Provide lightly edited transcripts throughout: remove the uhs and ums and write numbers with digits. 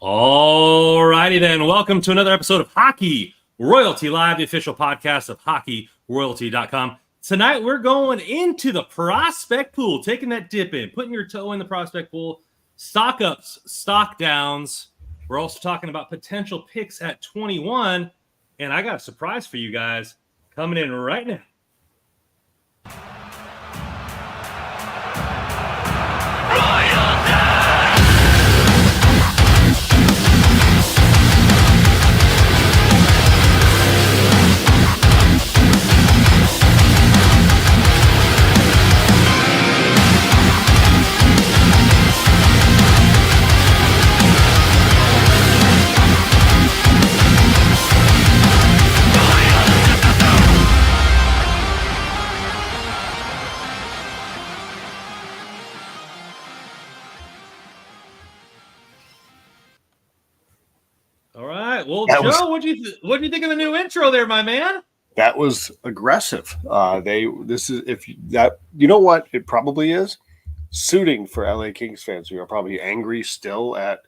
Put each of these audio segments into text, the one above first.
All righty then. Welcome to another episode of Hockey Royalty Live, the official podcast of hockeyroyalty.com. Tonight we're going into the prospect pool, taking that dip in, putting your toe in the prospect pool, stock ups, stock downs. We're also talking about potential picks at 21. And I got a surprise for you guys coming in right now. All right. Well, Joe, what'd you think of the new intro there, my man? That was aggressive. You know what it probably is? Suiting for LA Kings fans who are probably angry still at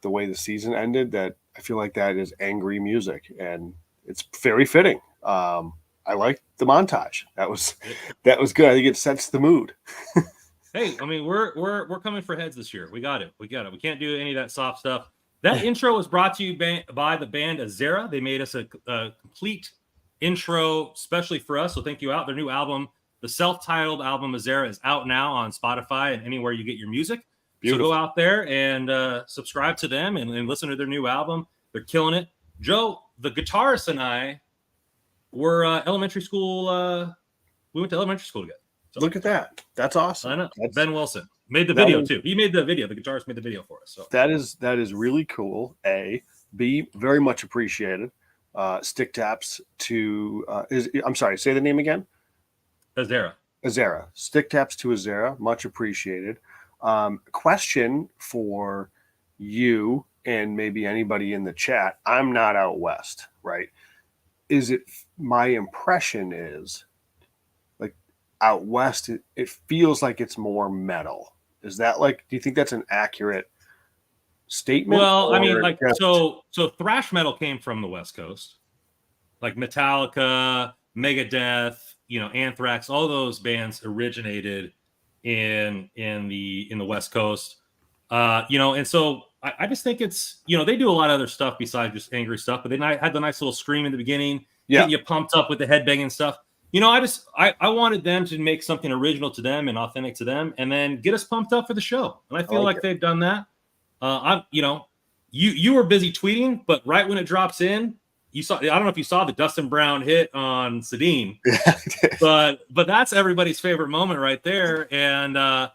the way the season ended. That I feel like that is angry music, and it's very fitting. I like the montage. That was good. I think it sets the mood. Hey, I mean, we're coming for heads this year. We got it. We can't do any of that soft stuff. That intro was brought to you by the band Ezera. They made us a complete intro, especially for us. So thank you out. Their new album, the self-titled album Ezera, is out now on Spotify and anywhere you get your music. Beautiful. So go out there and subscribe to them and listen to their new album. They're killing it. Joe, the guitarist, and I were elementary school. We went to elementary school together. So, look at that. That's awesome. I know. Ben Wilson made the video too. He made the video. The guitarist made the video for us. So that is really cool. A, B, very much appreciated. Stick taps to I'm sorry, say the name again. Ezera. Stick taps to Ezera, much appreciated. Question for you and maybe anybody in the chat. I'm not out west, right? My impression is like out west, it feels like it's more metal. Is that do you think that's an accurate statement? Well, I mean, so thrash metal came from the West Coast, like Metallica, Megadeth, Anthrax, all those bands originated in the West Coast. And so I just think it's, they do a lot of other stuff besides just angry stuff, but they had the nice little scream in the beginning, getting you pumped up with the headbanging stuff. I wanted them to make something original to them and authentic to them, and then get us pumped up for the show. And I feel like they've done that. You were busy tweeting, but right when it drops in, you saw. I don't know if you saw the Dustin Brown hit on Sedin, but that's everybody's favorite moment right there. And I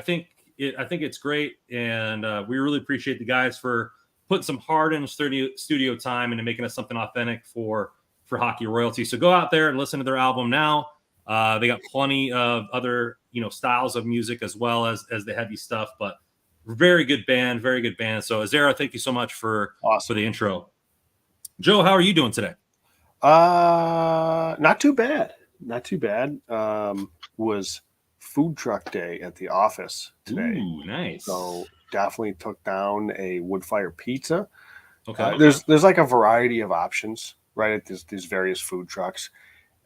think it's great, and we really appreciate the guys for putting some hard in studio time into making us something authentic for Hockey Royalty. So go out there and listen to their album now. They got plenty of other styles of music as well as the heavy stuff, but very good band. So Ezera, thank you so much for the intro. Joe, how are you doing today? Not too bad. Was food truck day at the office today. Ooh, nice. So definitely took down a wood fire pizza. Okay. There's like a variety of options right at these various food trucks,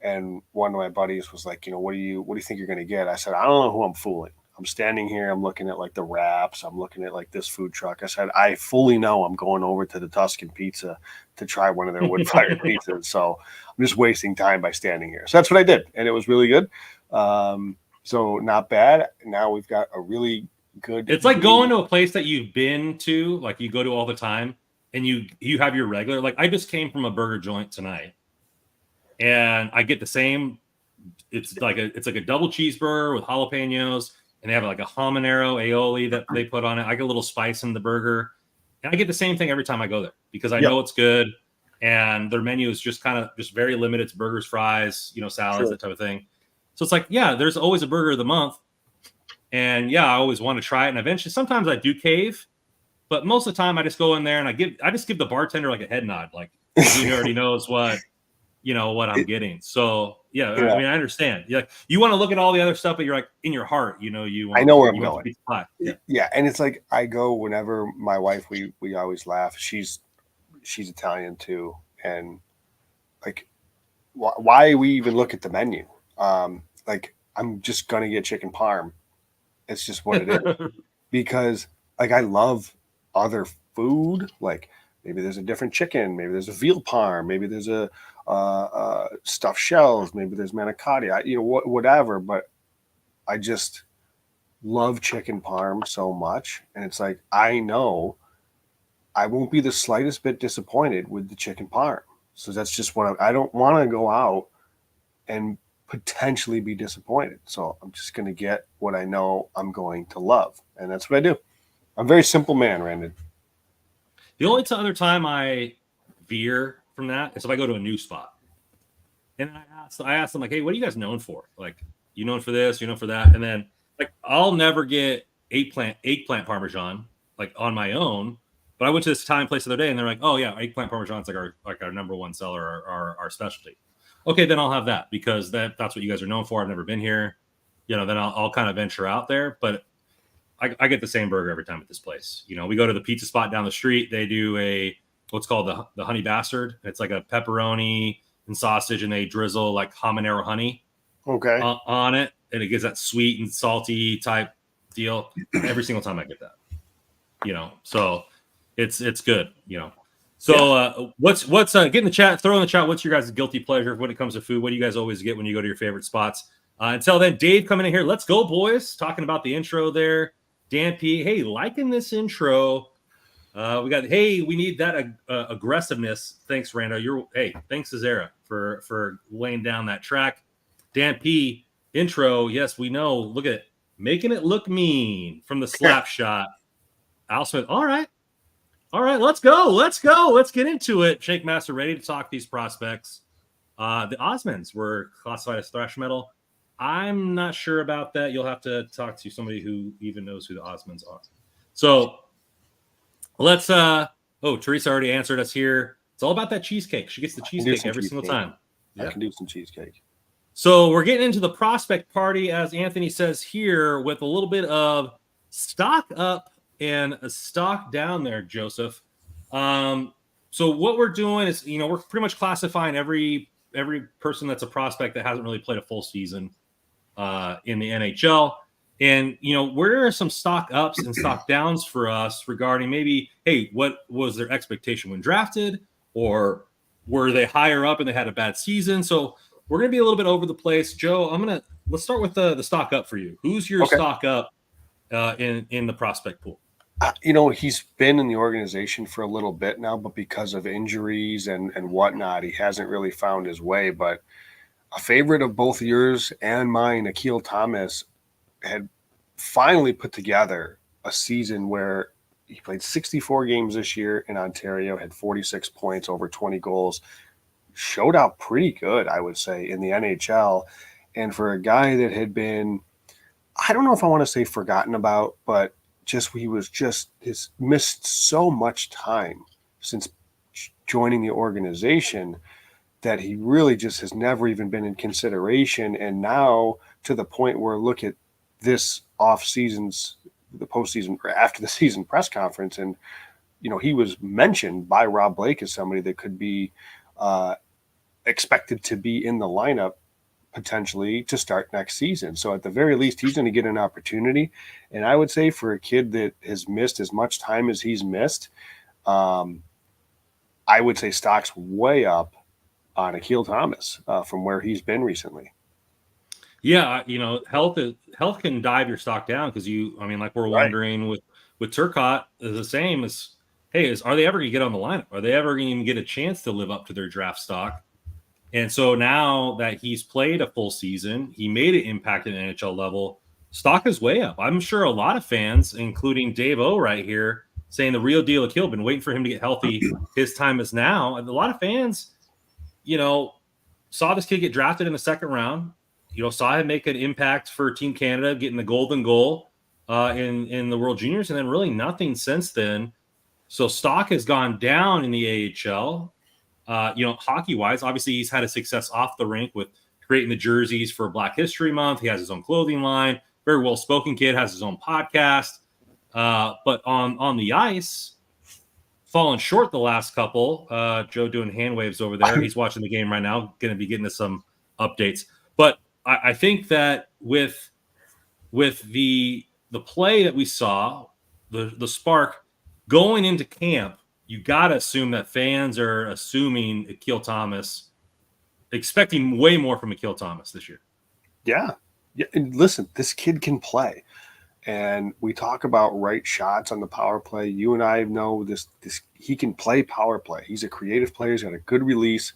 and one of my buddies was like, what do you think you're going to get? I said, I don't know who I'm fooling. I'm standing here, I'm looking at like the wraps, I'm looking at like this food truck. I said, I fully know I'm going over to the Tuscan Pizza to try one of their wood fired pizzas. So I'm just wasting time by standing here. So that's what I did, and it was really good. So not bad. Now we've got a really good. It's like going to a place that you've been to, like you go to all the time, and you have your regular. Like I just came from a burger joint tonight, and I get the same. It's like a double cheeseburger with jalapenos, and they have like a habanero aioli that they put on it. I get a little spice in the burger, and I get the same thing every time I go there because I know it's good, and their menu is just very limited. It's burgers, fries, salads, that type of thing. So it's like, there's always a burger of the month. And I always want to try it. And eventually, sometimes I do cave, but most of the time I just go in there and I just give the bartender like a head nod. Like he already knows what what I'm getting. So yeah, Yeah. I mean, I understand. You want to look at all the other stuff, but you're like in your heart, you want. I know where I'm you want the going. pizza pie. Yeah, and it's like I go whenever my wife. We always laugh. She's Italian too, and like why we even look at the menu? Like I'm just gonna get chicken parm. It's just what it is. Because like I love other food. Like maybe there's a different chicken, maybe there's a veal parm, maybe there's a stuffed shells, maybe there's manicotti. Whatever. But I just love chicken parm so much, and it's like I know I won't be the slightest bit disappointed with the chicken parm. So that's just what I don't want to go out and potentially be disappointed. So I'm just going to get what I know I'm going to love, and that's what I do. I'm a very simple man, Randon. The only other time I veer from that is if I go to a new spot. And I asked them, like, hey, what are you guys known for? Like, you known for this, you known for that? And then, like, I'll never get eggplant Parmesan, like, on my own. But I went to this Italian place the other day, and they're like, oh, yeah, eggplant Parmesan is like our number one seller, our specialty. Okay, then I'll have that because that's what you guys are known for. I've never been here. Then I'll kind of venture out there. But I get the same burger every time at this place. We go to the pizza spot down the street. They do what's called the honey bastard. It's like a pepperoni and sausage, and they drizzle like habanero honey on it, and it gives that sweet and salty type deal. Every single time I get that, so it's good. So what's get in the chat, throw in the chat. What's your guys' guilty pleasure when it comes to food? What do you guys always get when you go to your favorite spots? Until then, Dave coming in here. Let's go, boys. Talking about the intro there. Dan P. Hey, liking this intro. We got, hey, we need that aggressiveness. Thanks, Rando. Thanks, Ezera, for laying down that track. Dan P. Intro. Yes, we know. Look at it. Making it look mean from the slap shot. Al Smith. All right. Let's go. Let's get into it. Shake Master ready to talk these prospects. The Osmonds were classified as thrash metal. I'm not sure about that. You'll have to talk to somebody who even knows who the Osmonds are. So let's Teresa already answered us here. It's all about that cheesecake. She gets the cheesecake every single time. I can do some cheesecake. So we're getting into the prospect party, as Anthony says here, with a little bit of stock up and a stock down there, Joseph. So what we're doing is, we're pretty much classifying every person that's a prospect that hasn't really played a full season in the NHL. And, where are some stock ups and stock downs for us regarding maybe, hey, what was their expectation when drafted? Or were they higher up and they had a bad season? So we're going to be a little bit over the place. Joe, let's start with the stock up for you. Who's your stock up in the prospect pool? He's been in the organization for a little bit now, but because of injuries and whatnot, he hasn't really found his way. But a favorite of both yours and mine, Akil Thomas, had finally put together a season where he played 64 games this year in Ontario, had 46 points, over 20 goals, showed out pretty good, I would say, in the NHL. And for a guy that had been, I don't know if I want to say forgotten about, but he's missed so much time since joining the organization that he really just has never even been in consideration. And now to the point where look at this the postseason or after the season press conference. And, he was mentioned by Rob Blake as somebody that could be expected to be in the lineup potentially to start next season. So at the very least, he's going to get an opportunity. And I would say for a kid that has missed as much time as he's missed, I would say stock's way up on Akil Thomas from where he's been recently. Yeah, health can dive your stock down because like we're wondering with Turcotte is the same as, hey, are they ever going to get on the lineup? Are they ever going to even get a chance to live up to their draft stock? And so now that he's played a full season, he made an impact at the NHL level, stock is way up. I'm sure a lot of fans, including Dave O right here, saying the real deal Akil, been waiting for him to get healthy. His time is now. And a lot of fans, saw this kid get drafted in the second round, saw him make an impact for Team Canada, getting the golden goal in the World Juniors, and then really nothing since then. So stock has gone down in the AHL. Hockey wise, obviously he's had a success off the rink with creating the jerseys for Black History Month. He has his own clothing line, very well spoken kid, has his own podcast. But on the ice, fallen short the last couple. Joe doing hand waves over there. He's watching the game right now. Going to be getting us some updates. But I think that with the play that we saw, the spark going into camp, you got to assume that fans are assuming Akil Thomas, expecting way more from Akil Thomas this year. Yeah. And listen, this kid can play. And we talk about right shots on the power play. You and I know this he can play power play. He's a creative player. He's got a good release.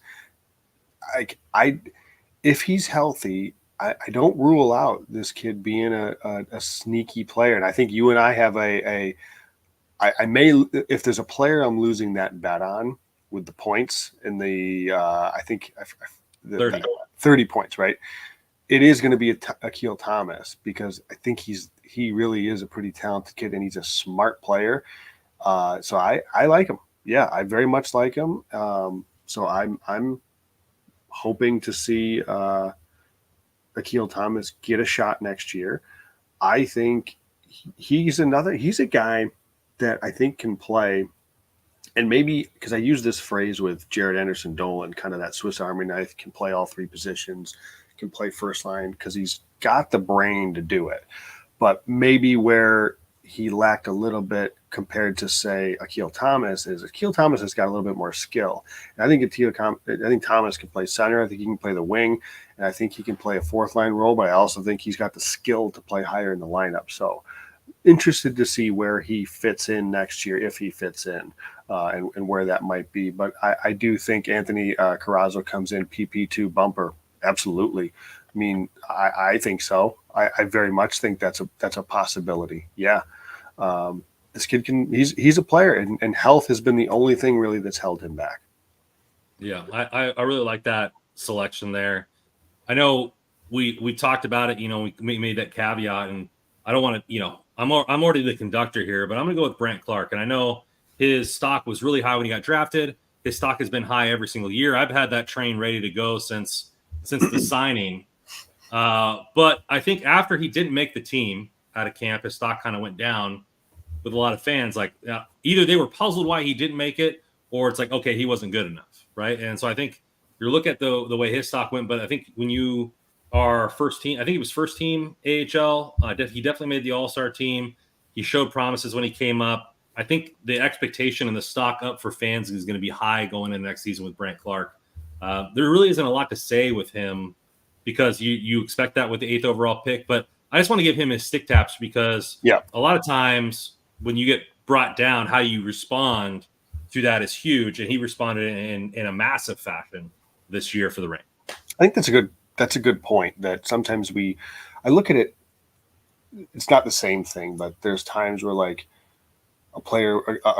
If he's healthy, I don't rule out this kid being a sneaky player. And I think you and I have I may, if there's a player I'm losing that bet on with the points in the, I think 30 points, right? It is going to be Akil Thomas, because I think he really is a pretty talented kid, and he's a smart player. So I like him. Yeah, I very much like him. So I'm hoping to see Akil Thomas get a shot next year. I think he's a guy that I think can play. And maybe because I use this phrase with Jared Anderson Dolan, kind of that Swiss Army knife, can play all three positions, can play first line, because he's got the brain to do it. But maybe where he lacked a little bit compared to, say, Akil Thomas has got a little bit more skill. And I think Thomas can play center. I think he can play the wing, and I think he can play a fourth line role. But I also think he's got the skill to play higher in the lineup. So interested to see where he fits in next year, if he fits in, and where that might be. But I do think Anthony Carrazzo comes in PP2 bumper. Absolutely. I mean, I think so. I very much think that's a possibility. Yeah. This kid he's a player, and health has been the only thing really that's held him back. Yeah. I really like that selection there. I know we talked about it, we made that caveat, and I don't want to, I'm already the conductor here, but I'm going to go with Brant Clark. And I know his stock was really high when he got drafted. His stock has been high every single year. I've had that train ready to go since the signing. But I think after he didn't make the team out of camp, his stock kind of went down with a lot of fans. Like, either they were puzzled why he didn't make it, or it's like, okay, he wasn't good enough, right? And so I think you look at the way his stock went, but I think when you are first team, I think he was first team AHL. He definitely made the All-Star team. He showed promises when he came up. I think the expectation and the stock up for fans is going to be high going into next season with Brant Clark. There really isn't a lot to say with him, because you expect that with the 8th overall pick. But I just want to give him his stick taps, because a lot of times when you get brought down, how you respond to that is huge. And he responded in a massive fashion this year for the Reign. I think that's a good point, that sometimes I look at it, it's not the same thing, but there's times where, like, a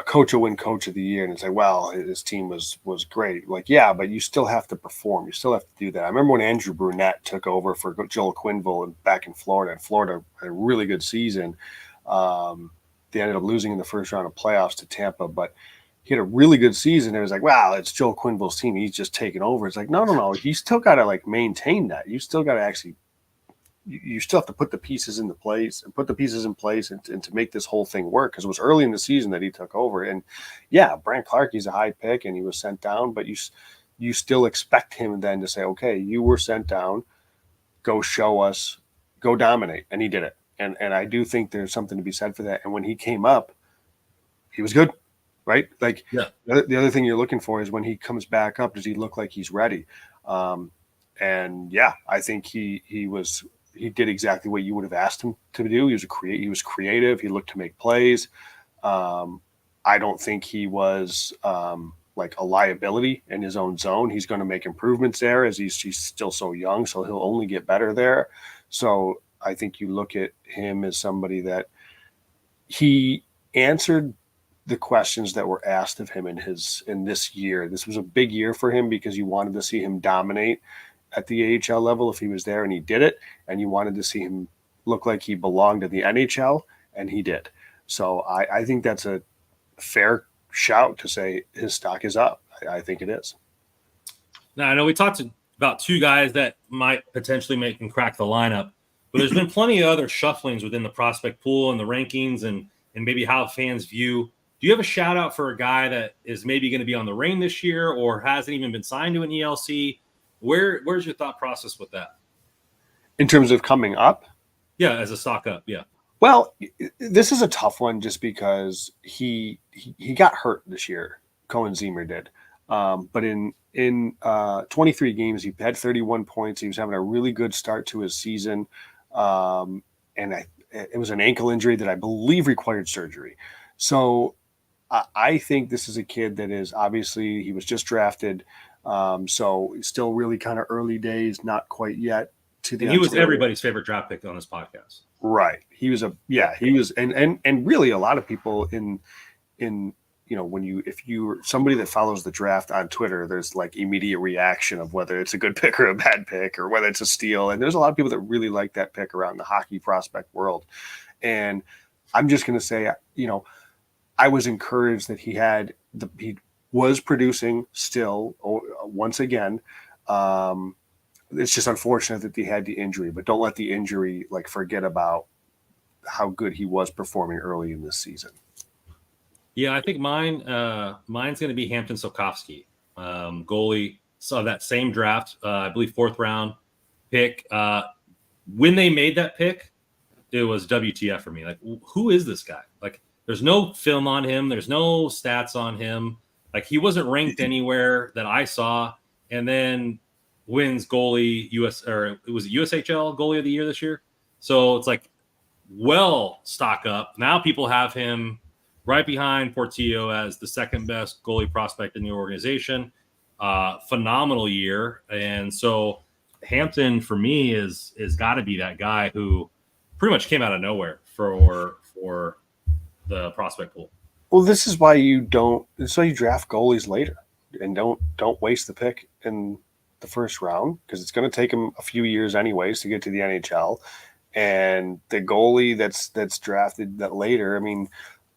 coach will win coach of the year, and it's like, well, his team was great. Like, yeah, but you still have to perform. You still have to do that. I remember when Andrew Brunette took over for Joel Quenneville back in Florida, and Florida had a really good season. They ended up losing in the first round of playoffs to Tampa, but he had a really good season. It was like, wow, it's Joel Quenneville's team. He's just taking over. It's like, no. You still got to, like, maintain that. You still got to actually – you still have to put the pieces in place and to make this whole thing work, because it was early in the season that he took over. And yeah, Brant Clark, he's a high pick and he was sent down, but you still expect him then to say, okay, you were sent down, go show us, go dominate. And he did it. And I do think there's something to be said for that. And when he came up, he was good, right? Like, the other thing you're looking for is when he comes back up, does he look like he's ready? And yeah, I think he did exactly what you would have asked him to do. He was creative. He looked to make plays. I don't think he was like a liability in his own zone. He's going to make improvements there, as he's still so young, so he'll only get better there. So I think you look at him as somebody that he answered the questions that were asked of him in this year. This was a big year for him, because you wanted to see him dominate at the AHL level if he was there, and he did it. And you wanted to see him look like he belonged in the NHL, and he did. So I think that's a fair shout to say his stock is up. I think it is. Now, I know we talked about two guys that might potentially make and crack the lineup, but there's been plenty of other shufflings within the prospect pool and the rankings and maybe how fans view. Do you have a shout out for a guy that is maybe going to be on the reign this year or hasn't even been signed to an ELC? Where's your thought process with that? In terms of coming up? Yeah, as a stock up, yeah. Well, this is a tough one just because he got hurt this year. Cohen Zemer did. But in 23 games, he had 31 points. He was having a really good start to his season. And it was an ankle injury that I believe required surgery. So I think this is a kid that is obviously, he was just drafted. So still really kind of early days, not quite yet. He was everybody's favorite draft pick on this podcast. Right. He was and really a lot of people in if you're somebody that follows the draft on Twitter, there's like immediate reaction of whether it's a good pick or a bad pick or whether it's a steal. And there's a lot of people that really like that pick around the hockey prospect world. And I'm just going to say, I was encouraged that he was producing still once again. It's just unfortunate that he had the injury, but don't let the injury forget about how good he was performing early in this season. Yeah, I think mine's going to be Hampton Sokovsky, goalie. Saw that same draft, I believe 4th round pick. When they made that pick, it was WTF for me. Like, who is this guy? Like, there's no film on him. There's no stats on him. Like, he wasn't ranked anywhere that I saw. And then wins goalie it was USHL goalie of the year this year. So it's like, well, stock up. Now people have him right behind Portillo as the second best goalie prospect in the organization. Phenomenal year. And so Hampton for me is got to be that guy who pretty much came out of nowhere for the prospect pool. Well, this is why you draft goalies later and don't waste the pick in the first round, because it's going to take him a few years anyways to get to the NHL. And the goalie that's drafted that later, I mean,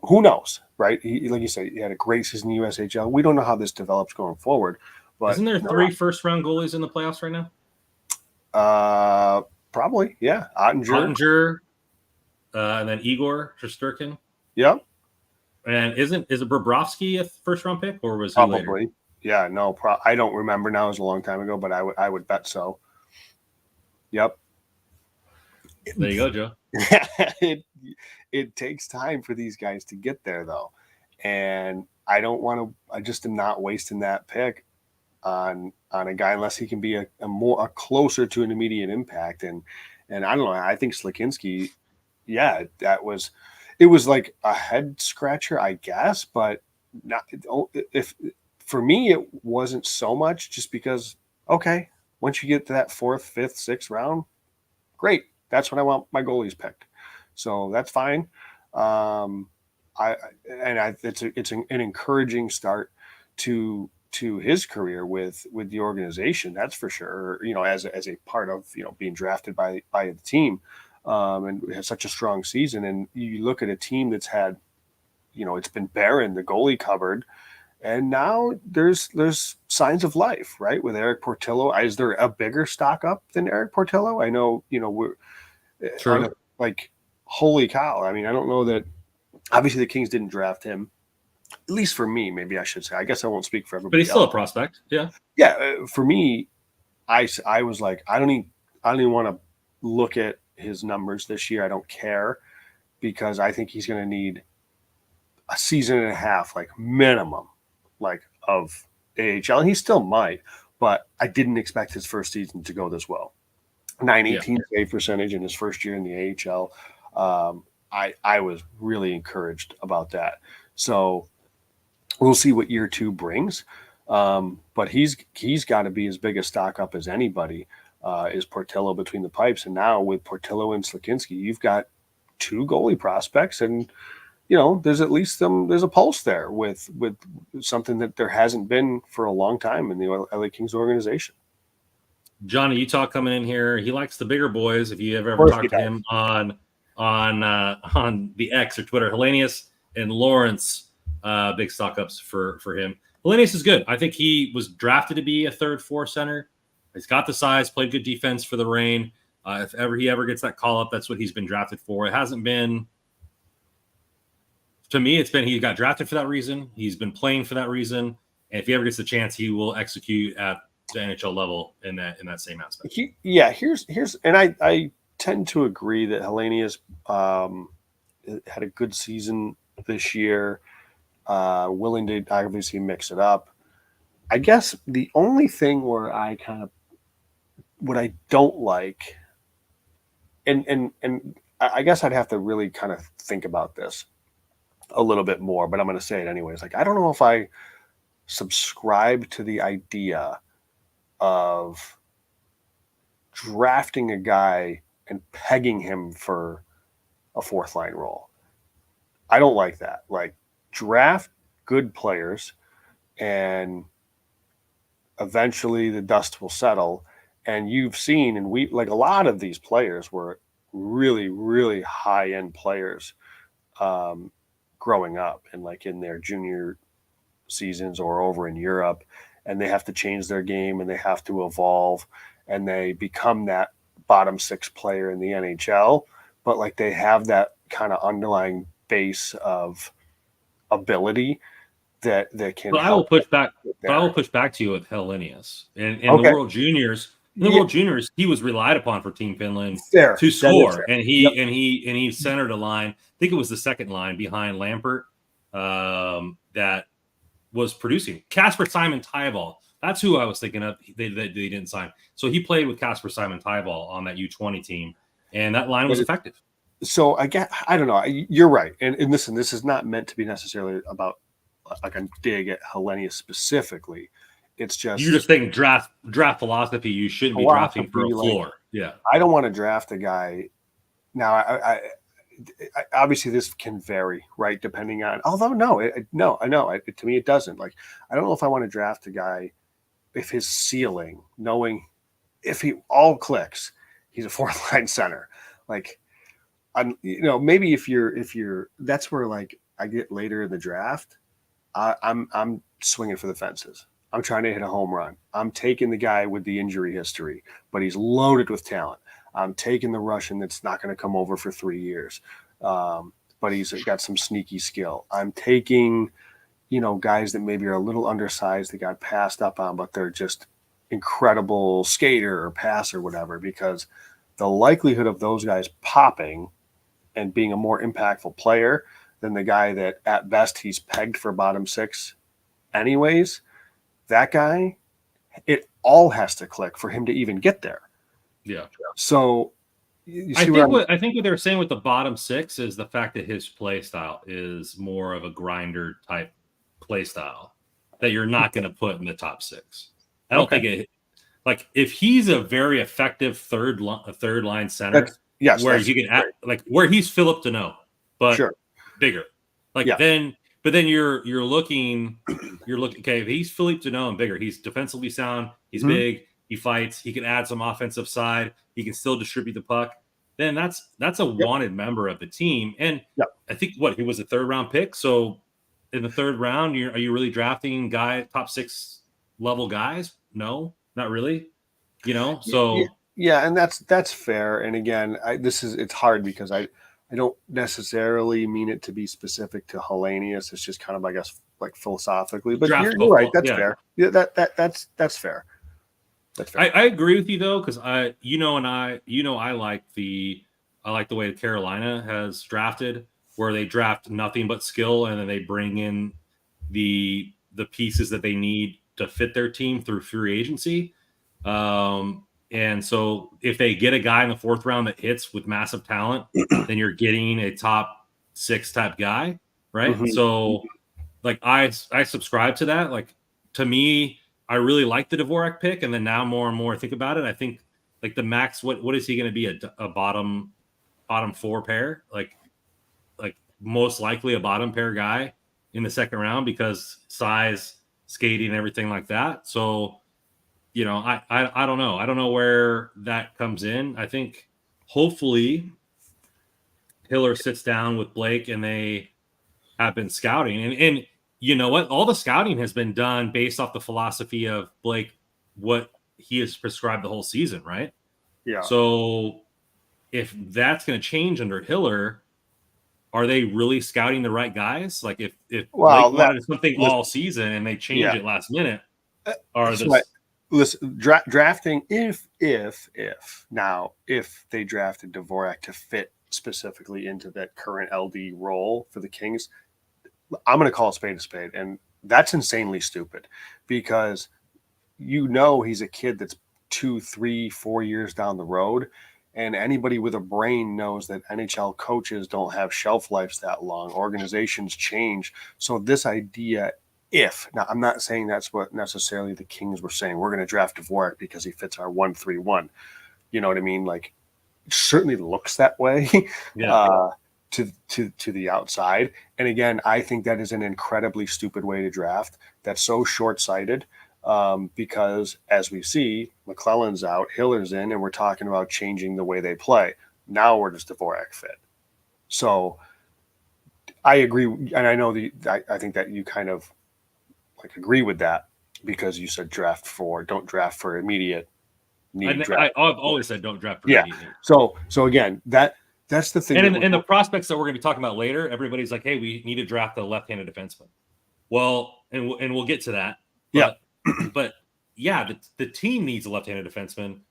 who knows, right? Like you said, he had a great season in the USHL. We don't know how this develops going forward. But isn't there 3 first-round goalies in the playoffs right now? Probably, yeah. Ottinger, and then Igor Shesterkin. Yep. And is it Bobrovsky a first-round pick, or was he probably later? Yeah, no, I don't remember now. It was a long time ago, but I would bet so. Yep. There you go, Joe. It takes time for these guys to get there, though, and I just am not wasting that pick on a guy unless he can be a closer to an immediate impact. And I don't know. I think Slakinski, yeah, it was like a head scratcher, I guess, but not if. For me, it wasn't so much just because, okay, once you get to that 4th, 5th, 6th round, great. That's when I want my goalies picked. So that's fine. It's an encouraging start to his career with the organization. That's for sure. As a part of being drafted by the team, and has such a strong season. And you look at a team that's had, it's been barren, the goalie cupboard. And now there's signs of life, right? With Eric Portillo. Is there a bigger stock up than Eric Portillo? I know, we're true. Like, holy cow. I mean, I don't know that obviously the Kings didn't draft him, at least for me, maybe I should say. I guess I won't speak for everybody. But he's still a prospect. Yeah. Yeah. For me, I was like, I don't even want to look at his numbers this year. I don't care, because I think he's going to need a season and a half, like minimum, of AHL, and he still might, but I didn't expect his first season to go this well. 918 save percentage in his first year in the AHL. I was really encouraged about that. So we'll see what year 2 brings. But he's got to be as big a stock up as anybody, is Portillo between the pipes. And now with Portillo and Slakinski, you've got 2 goalie prospects, and there's at least there's a pulse there with something that there hasn't been for a long time in the LA Kings organization. Johnny Utah coming in here. He likes the bigger boys. If you ever talked to him on the X or Twitter, Hellenius and Lawrence, big stock ups for him. Hellenius is good. I think he was drafted to be a 3rd-4 center. He's got the size, played good defense for the Reign. If he ever gets that call up, that's what he's been drafted for. It hasn't been, to me, it's been he got drafted for that reason. He's been playing for that reason. And if he ever gets the chance, he will execute at the NHL level in that same aspect. Here's and I tend to agree that Hellenius had a good season this year, willing to obviously mix it up. I guess the only thing where I kind of what I don't like, and I guess I'd have to really kind of think about this a little bit more, but I'm going to say it anyways. Like, I don't know if I subscribe to the idea of drafting a guy and pegging him for a 4th line role. I don't like that. Like, draft good players and eventually the dust will settle. And you've seen, and we like a lot of these players were really, really high end players growing up and like in their junior seasons or over in Europe, and they have to change their game and they have to evolve and they become that bottom 6 player in the NHL. But like they have that kind of underlying base of ability that can. But I will push back. But I will push back to you with Hellenius and Okay. the World Juniors. In the World Juniors, he was relied upon for Team Finland to Fair. score, and he centered a line. I think it was the second line behind Lampert that was producing. Casper Simon Tyval. That's who I was thinking of. They didn't sign. So he played with Casper Simon Tyval on that U20 team, and that line was effective. So I don't know. You're right. And listen, this is not meant to be necessarily about like a dig at Hellenius specifically. It's just you're just thinking draft philosophy. You shouldn't be drafting for a floor. Like, yeah, I don't want to draft a guy. Now, I obviously this can vary, right? Depending on. Although I know. To me, it doesn't. Like, I don't know if I want to draft a guy if his ceiling, knowing if he all clicks, he's a 4th line center. Like, maybe if you're that's where like I get later in the draft, I'm swinging for the fences. I'm trying to hit a home run. I'm taking the guy with the injury history, but he's loaded with talent. I'm taking the Russian that's not going to come over for 3 years, but he's got some sneaky skill. I'm taking, guys that maybe are a little undersized that got passed up on, but they're just incredible skater or passer or whatever, because the likelihood of those guys popping and being a more impactful player than the guy that at best he's pegged for bottom 6 anyways, that guy, it all has to click for him to even get there. Yeah. So I think what they're saying with the bottom 6 is the fact that his play style is more of a grinder type play style that you're not going to put in the top 6. I don't think it, like, if he's a very effective third line center, where you can add, like where he's Philip Deneau, but bigger, like then you're looking, okay, if he's Philippe Deneau and bigger, he's defensively sound, he's big, he fights, he can add some offensive side, he can still distribute the puck, then that's a wanted member of the team. And I think he was a 3rd round pick. So in the 3rd round, are you really drafting top 6 level guys? No, not really. So and that's fair. And again, it's hard because I don't necessarily mean it to be specific to Hellenius. It's just kind of, I guess, like philosophically. But you're right. That's fair. Yeah, that's fair. That's fair. I agree with you though, because I like the way Carolina has drafted, where they draft nothing but skill and then they bring in the pieces that they need to fit their team through free agency. And so if they get a guy in the 4th round that hits with massive talent, then you're getting a top 6 type guy, right? So like I subscribe to that. Like, to me, I really like the Dvorak pick, and then now more and more I think about it, I think like the max, what is he going to be, a bottom 4 pair, like most likely a bottom pair guy in the 2nd round because size, skating, everything like that. So I don't know. I don't know where that comes in. I think hopefully Hiller sits down with Blake and they have been scouting. And you know what? All the scouting has been done based off the philosophy of Blake, what he has prescribed the whole season, right? Yeah. So if that's going to change under Hiller, are they really scouting the right guys? Like if Blake wanted something all season and they change it last minute, are so this? Listen, drafting if they drafted Dvorak to fit specifically into that current LD role for the Kings, I'm going to call a spade, and that's insanely stupid because he's a kid that's 2, 3, 4 years down the road, and anybody with a brain knows that NHL coaches don't have shelf lives that long. Organizations change, so this idea. Now, I'm not saying that's what necessarily the Kings were saying. We're going to draft Dvorak because he fits our 1-3-1. You know what I mean? Like, it certainly looks that way to the outside. And again, I think that is an incredibly stupid way to draft. That's so short-sighted because, as we see, McClellan's out, Hiller's in, and we're talking about changing the way they play. Now, where does Dvorak fit? So I agree, and I know I think that you kind of agree with that because you said don't draft for immediate need. I've always said don't draft for immediate need. So again, that's the thing. And the prospects that we're going to be talking about later, everybody's like, hey, we need to draft a left-handed defenseman. Well, and we'll get to that. But, but yeah, the team needs a left-handed defenseman,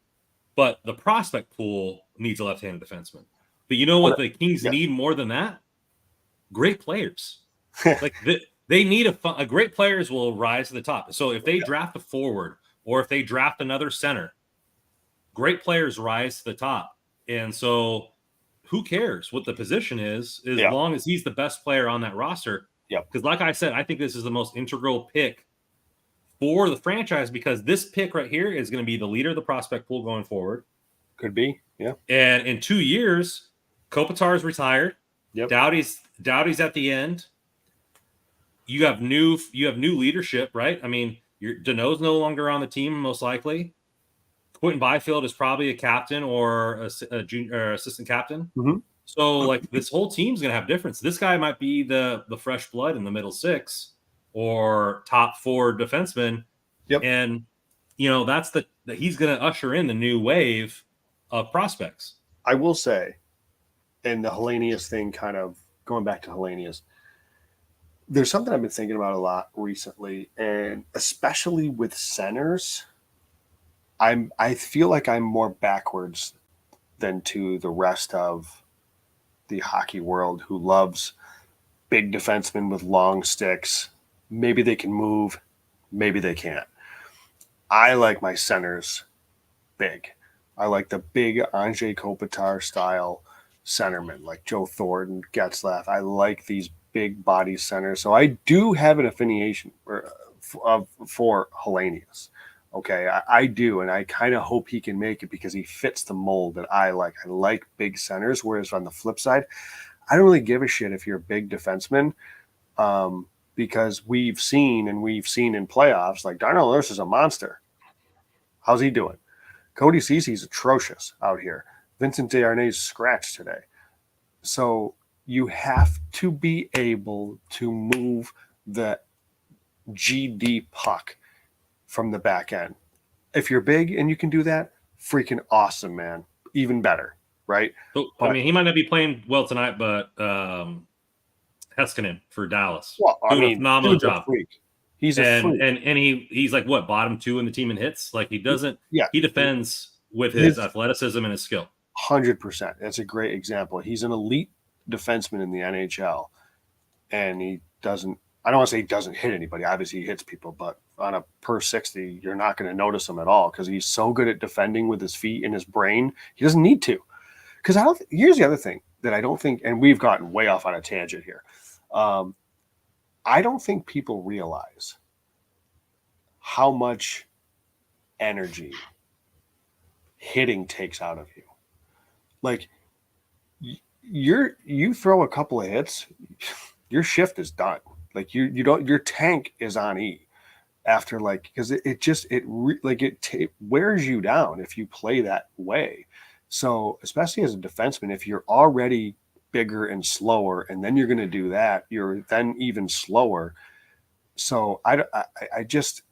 but the prospect pool needs a left-handed defenseman. But you know what the Kings need more than that? Great players. Like they need a great players will rise to the top. So if they draft a forward or if they draft another center, great players rise to the top. And so who cares what the position is as long as he's the best player on that roster. Because like I said, I think this is the most integral pick for the franchise because this pick right here is going to be the leader of the prospect pool going forward. Could be. Yeah. And in 2 years, Kopitar's retired. Doughty's at the end. You have new leadership, right? I mean, Deneau's no longer on the team, most likely. Quentin Byfield is probably a captain or a junior or assistant captain. Mm-hmm. So, like, this whole team's going to have difference. This guy might be the fresh blood in the middle six or top 4 defenseman. And, that's he's going to usher in the new wave of prospects. I will say, and the Hellenius thing, kind of going back to Hellenius, there's something I've been thinking about a lot recently, and especially with centers, I feel like I'm more backwards than to the rest of the hockey world who loves big defensemen with long sticks. Maybe they can move, maybe they can't. I like my centers big. I like the big Andrei Kopitar style centermen like Joe Thornton, Getzlaff. I like these big body centers. So I do have an affiliation for Hellenius. Okay, I do, and I kind of hope he can make it because he fits the mold that I like. I like big centers, whereas on the flip side, I don't really give a shit if you're a big defenseman because we've seen in playoffs, like Darnell Nurse is a monster. How's he doing? Cody Cece's atrocious out here. Vincent Desharnais scratched today. So you have to be able to move the GD puck from the back end. If you're big and you can do that, freaking awesome, man. Even better, right? So, I mean, he might not be playing well tonight, but Heiskanen for Dallas. Well, doing a phenomenal job. He's a freak. And he's like what, bottom 2 in the team in hits? Like he defends with his athleticism and his skill. 100%. That's a great example. He's an elite defenseman in the NHL, and he doesn't. I don't want to say he doesn't hit anybody. Obviously, he hits people, but on a per 60, you're not going to notice him at all because he's so good at defending with his feet and his brain. He doesn't need to. Because here's the other thing that I don't think, and we've gotten way off on a tangent here. I don't think people realize how much energy hitting takes out of you. Like you throw a couple of hits, your shift is done. Like your tank is on E after because it wears you down if you play that way. So especially as a defenseman, if you're already bigger and slower, and then you're going to do that, you're then even slower. So I just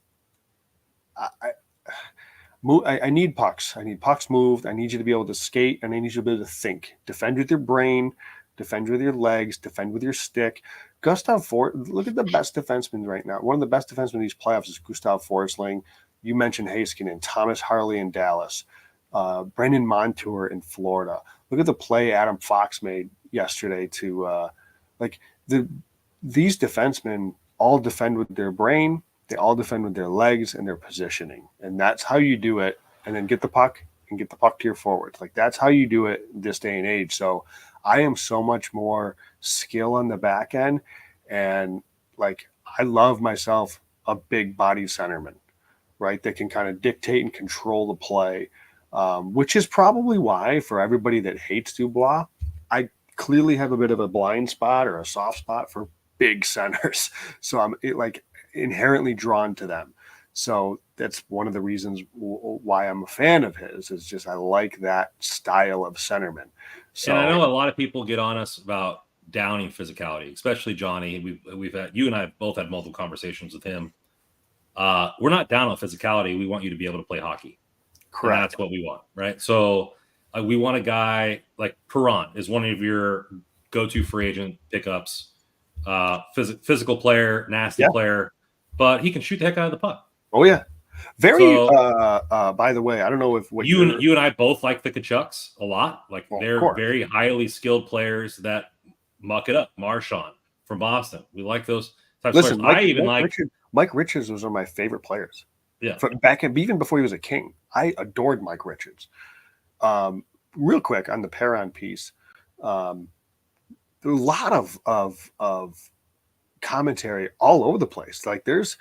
I need pucks. I need pucks moved. I need you to be able to skate, and I need you to be able to think. Defend with your brain, defend with your legs, defend with your stick. Gustav Ford, look at the best defenseman right now. One of the best defensemen in these playoffs is Gustav Forsling. You mentioned Heiskanen, Thomas Harley in Dallas, Brendan Montour in Florida. Look at the play Adam Fox made yesterday to these defensemen all defend with their brain. They all defend with their legs and their positioning. And that's how you do it. And then get the puck and get the puck to your forwards. Like, that's how you do it this day and age. So I am so much more skill on the back end. And like, I love myself a big body centerman, right? That can kind of dictate and control the play, which is probably why for everybody that hates Dubois, I clearly have a bit of a blind spot or a soft spot for big centers. So I'm inherently drawn to them. So that's one of the reasons why I'm a fan of his, is just I like that style of centerman. So, and I know a lot of people get on us about downing physicality, especially Johnny. We've had, you and I both had multiple conversations with him. We're not down on physicality. We want you to be able to play hockey. Correct. And that's what we want, right? So we want a guy like Perron is one of your go-to free agent pickups. Physical player, nasty player, but he can shoot the heck out of the puck. Oh yeah, by the way, I don't know if you and I both like the Kachucks a lot. Like, they're very highly skilled players that muck it up. Marchand from Boston, we like those types of players. Mike Richards was one of my favorite players. Yeah, even before he was a King, I adored Mike Richards. Real quick on the Perron piece. There's a lot of commentary all over the place. Like, there's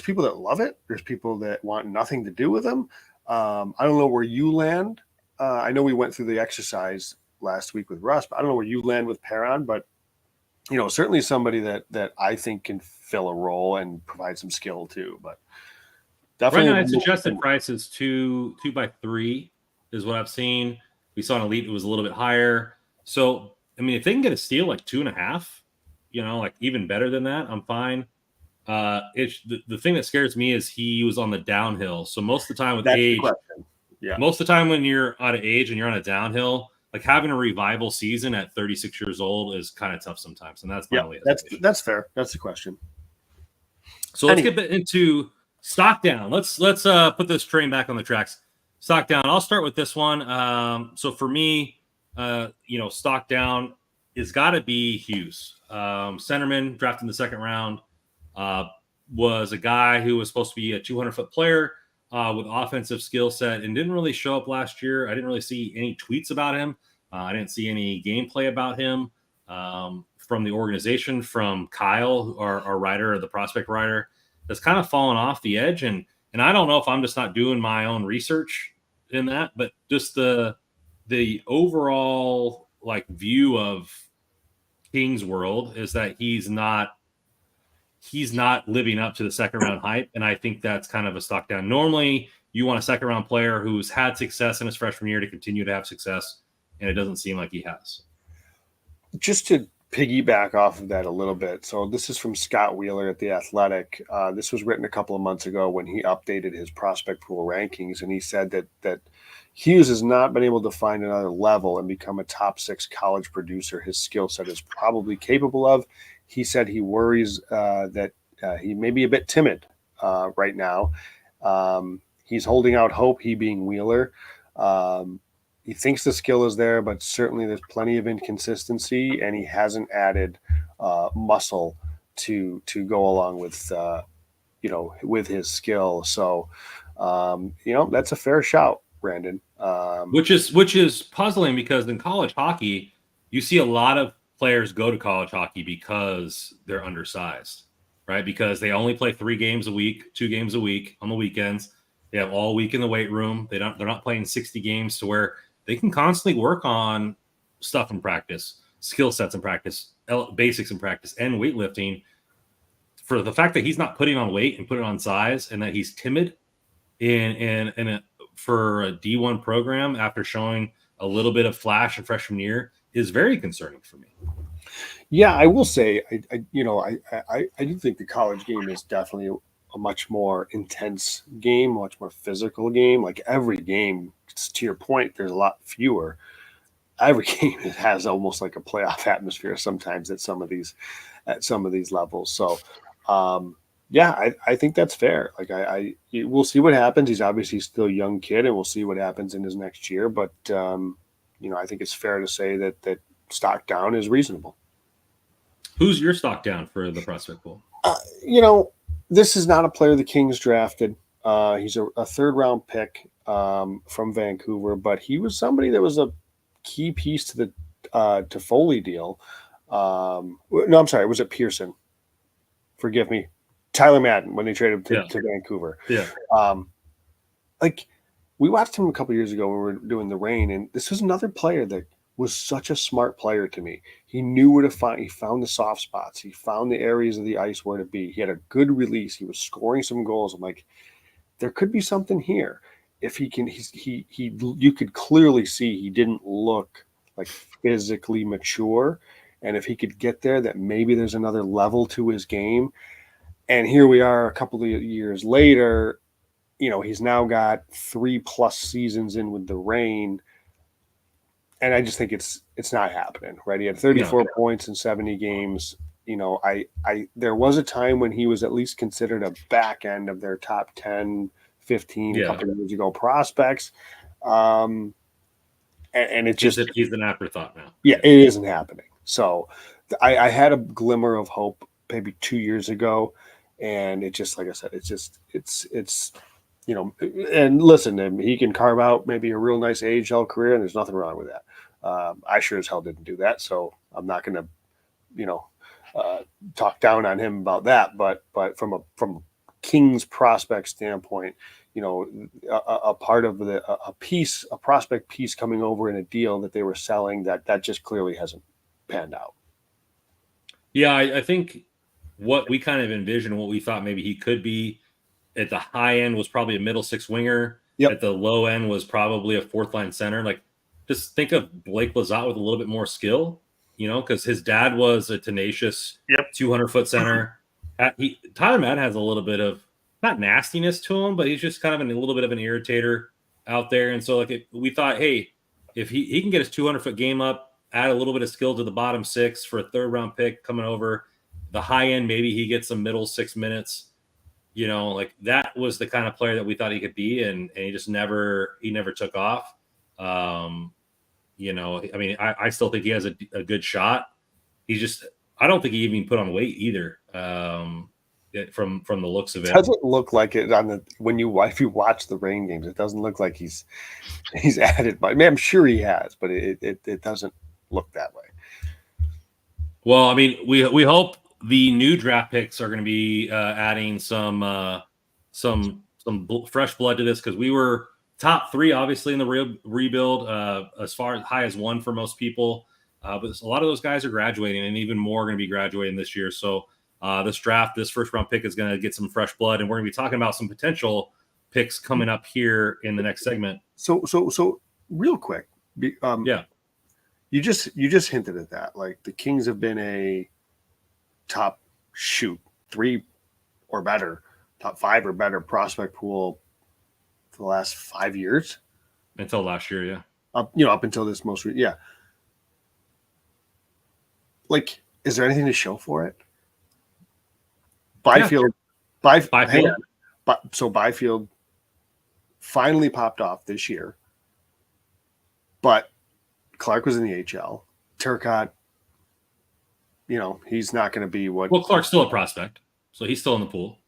people that love it. There's people that want nothing to do with them. I don't know where you land. I know we went through the exercise last week with Russ, but I don't know where you land with Perron. But certainly somebody that I think can fill a role and provide some skill too. But definitely, right now, suggested price is 2 by 3 is what I've seen. We saw an elite; it was a little bit higher. So, I mean, if they can get a steal like 2.5, like even better than that, I'm fine. It's the thing that scares me is he was on the downhill. So most of the time with age, most of the time when you're out of age and you're on a downhill, like having a revival season at 36 years old is kind of tough sometimes. And that's that's fair. That's the question. So let's get into stock down. Let's put this train back on the tracks. Stock down. I'll start with this one. So for me, stock down is got to be Hughes. Centerman, drafted in the second round, was a guy who was supposed to be a 200-foot player with offensive skill set and didn't really show up last year. I didn't really see any tweets about him. I didn't see any gameplay about him from the organization, from Kyle, our writer, the prospect writer, that's kind of fallen off the edge. And I don't know if I'm just not doing my own research in that, but just the overall view of King's world is that he's not living up to the second round hype. And I think that's kind of a stock down. Normally you want a second round player who's had success in his freshman year to continue to have success. And it doesn't seem like he has. Just to piggyback off of that a little bit. So this is from Scott Wheeler at The Athletic. This was written a couple of months ago when he updated his prospect pool rankings. And he said that Hughes has not been able to find another level and become a top 6 college producer his skill set is probably capable of. He said he worries that he may be a bit timid right now. He's holding out hope, he being Wheeler. He thinks the skill is there, but certainly there's plenty of inconsistency, and he hasn't added muscle to go along with with his skill. So that's a fair shout, Brandon. Which is puzzling, because in college hockey, you see a lot of players go to college hockey because they're undersized, right? Because they only play 3 games a week, 2 games a week on the weekends. They have all week in the weight room. They're not playing 60 games to where they can constantly work on stuff in practice, skill sets in practice, basics in practice, and weightlifting. For the fact that he's not putting on weight and putting on size, and that he's timid for a D1 program after showing a little bit of flash in freshman year, is very concerning for me. Yeah, I will say, I do think the college game is definitely a much more intense game, much more physical game. Like every game, to your point, there's a lot fewer. Every game has almost like a playoff atmosphere sometimes at some of these levels. So, yeah, I think that's fair. Like we'll see what happens. He's obviously still a young kid, and we'll see what happens in his next year. But I think it's fair to say that stock down is reasonable. Who's your stock down for the prospect pool? This is not a player the Kings drafted. He's a third round pick from Vancouver, but he was somebody that was a key piece to the Toffoli deal. No, I'm sorry, was it Pearson? Forgive me, Tyler Madden when they traded him to Vancouver. Yeah. Like we watched him a couple years ago when we were doing the Rain, and this was another player that was such a smart player to me. He knew where to find. He found the soft spots. He found the areas of the ice where to be. He had a good release. He was scoring some goals. I'm like, there could be something here if he can. You could clearly see he didn't look like physically mature, and if he could get there, that maybe there's another level to his game. And here we are, a couple of years later. He's now got 3+ seasons in with the Rain. And I just think it's not happening, right? He had 34 points in 70 games. There was a time when he was at least considered a back end of their top 10, 15 a couple of years ago prospects. And it just he's an afterthought now. Yeah, it isn't happening. So I had a glimmer of hope maybe 2 years ago, and it just, like I said, it's and listen, he can carve out maybe a real nice AHL career, and there's nothing wrong with that. I sure as hell didn't do that, so I'm not going to, talk down on him about that. But from a Kings prospect standpoint, a part of a prospect piece coming over in a deal that they were selling that just clearly hasn't panned out. Yeah, I think what we kind of envisioned, what we thought maybe he could be at the high end was probably a middle six winger. Yep. At the low end was probably a fourth line center. Like, just think of Blake Lizotte with a little bit more skill, because his dad was a tenacious 200-foot center. Tyler Madden has a little bit of, not nastiness to him, but he's just kind of a little bit of an irritator out there. And so we thought, hey, if he can get his 200-foot game up, add a little bit of skill to the bottom six for a third round pick coming over the high end, maybe he gets some middle 6 minutes. That was the kind of player that we thought he could be, and he just never took off. I still think he has a good shot. I don't think he even put on weight either. From the looks of it, doesn't look like it if you watch the Rain games. It doesn't look like he's added. I mean, I'm sure he has, but it doesn't look that way. Well, I mean, we hope the new draft picks are going to be adding some fresh blood to this, because we were top 3 obviously in the rebuild, as far as high as 1 for most people, but a lot of those guys are graduating, and even more are going to be graduating this year. So this first round pick is going to get some fresh blood, and we're going to be talking about some potential picks coming up here in the next segment. So real quick, you just hinted at that. Like, the Kings have been a top 3 or better, top 5 or better prospect pool for the last 5 years. Until last year, yeah. Up until this most recent, yeah. Like, is there anything to show for it? Byfield. So Byfield finally popped off this year, but Clark was in the HL. Turcotte, he's not going to be what. Well, Clark's still a prospect, so he's still in the pool.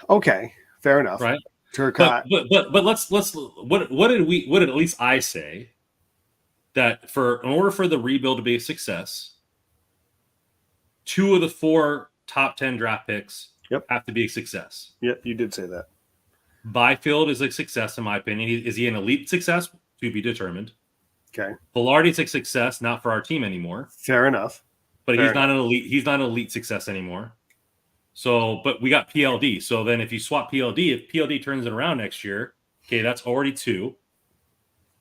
Okay, fair enough. Right. Turcotte. But let's what did at least I say that in order for the rebuild to be a success, 2 of the 4 top 10 draft picks have to be a success. Yep, you did say that. Byfield is a success, in my opinion. Is he an elite success? To be determined. Okay. Velarde's a success, not for our team anymore. Fair enough. But he's not an elite. He's not an elite success anymore. So, but we got PLD. So then, if you swap PLD, if PLD turns it around next year, okay, that's already 2.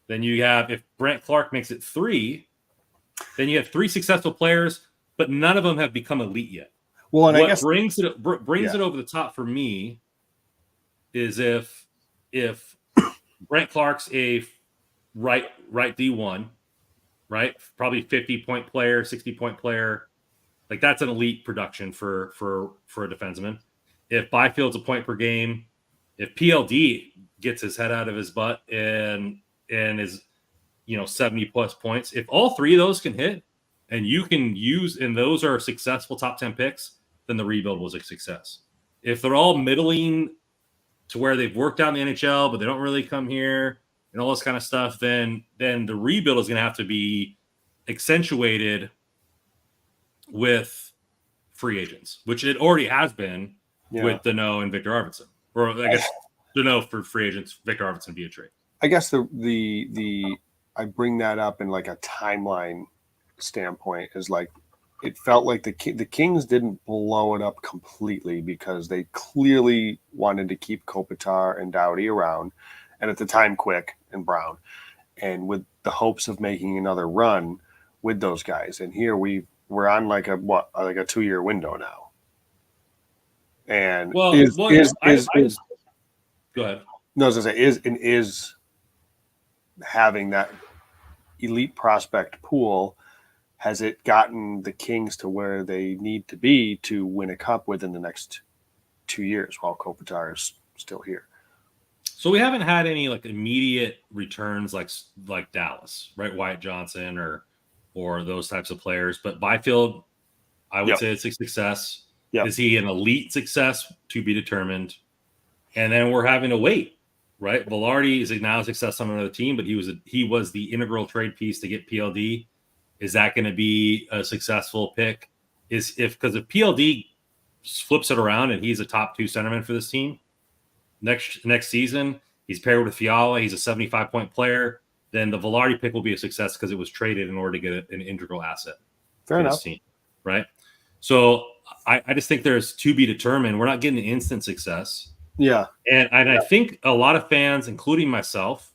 Then you have, if Brent Clark makes it 3, then you have 3 successful players but none of them have become elite yet. Well, and what I guess brings it over the top for me is if Brent Clark's a right D1, right? Probably 50-point player, 60-point player. Like that's an elite production for a defenseman. If Byfield's a point per game, if PLD gets his head out of his butt and is 70 plus points, if all three of those can hit and you can use, and those are successful top 10 picks, then the rebuild was a success. If they're all middling to where they've worked out in the NHL, but they don't really come here and all this kind of stuff, then the rebuild is going to have to be accentuated with free agents, which it already has been with Danault and Victor Arvidsson. Or I guess Danault for free agents, Victor Arvidsson via trade. I guess the I bring that up in like a timeline standpoint is like it felt like the Kings didn't blow it up completely because they clearly wanted to keep Kopitar and Doughty around, and at the time Quick and Brown, and with the hopes of making another run with those guys. And here we're on like a 2-year window now. And go ahead. No, as I say, is having that elite prospect pool, has it gotten the Kings to where they need to be to win a cup within the next 2 years while Kopitar is still here? So we haven't had any like immediate returns like Dallas, right? Wyatt Johnson or those types of players. But Byfield, I would say it's a success. Yep. Is he an elite success? To be determined. And then we're having to wait, right? Velarde is now a success on another team, but he was the integral trade piece to get PLD. Is that going to be a successful pick? Because if PLD flips it around and he's a top 2 centerman for this team next season, he's paired with Fiala, he's a 75-point player, then the Velarde pick will be a success because it was traded in order to get an integral asset. Fair enough. This team, right? So I just think there's to be determined. We're not getting the instant success. Yeah. And I think a lot of fans, including myself,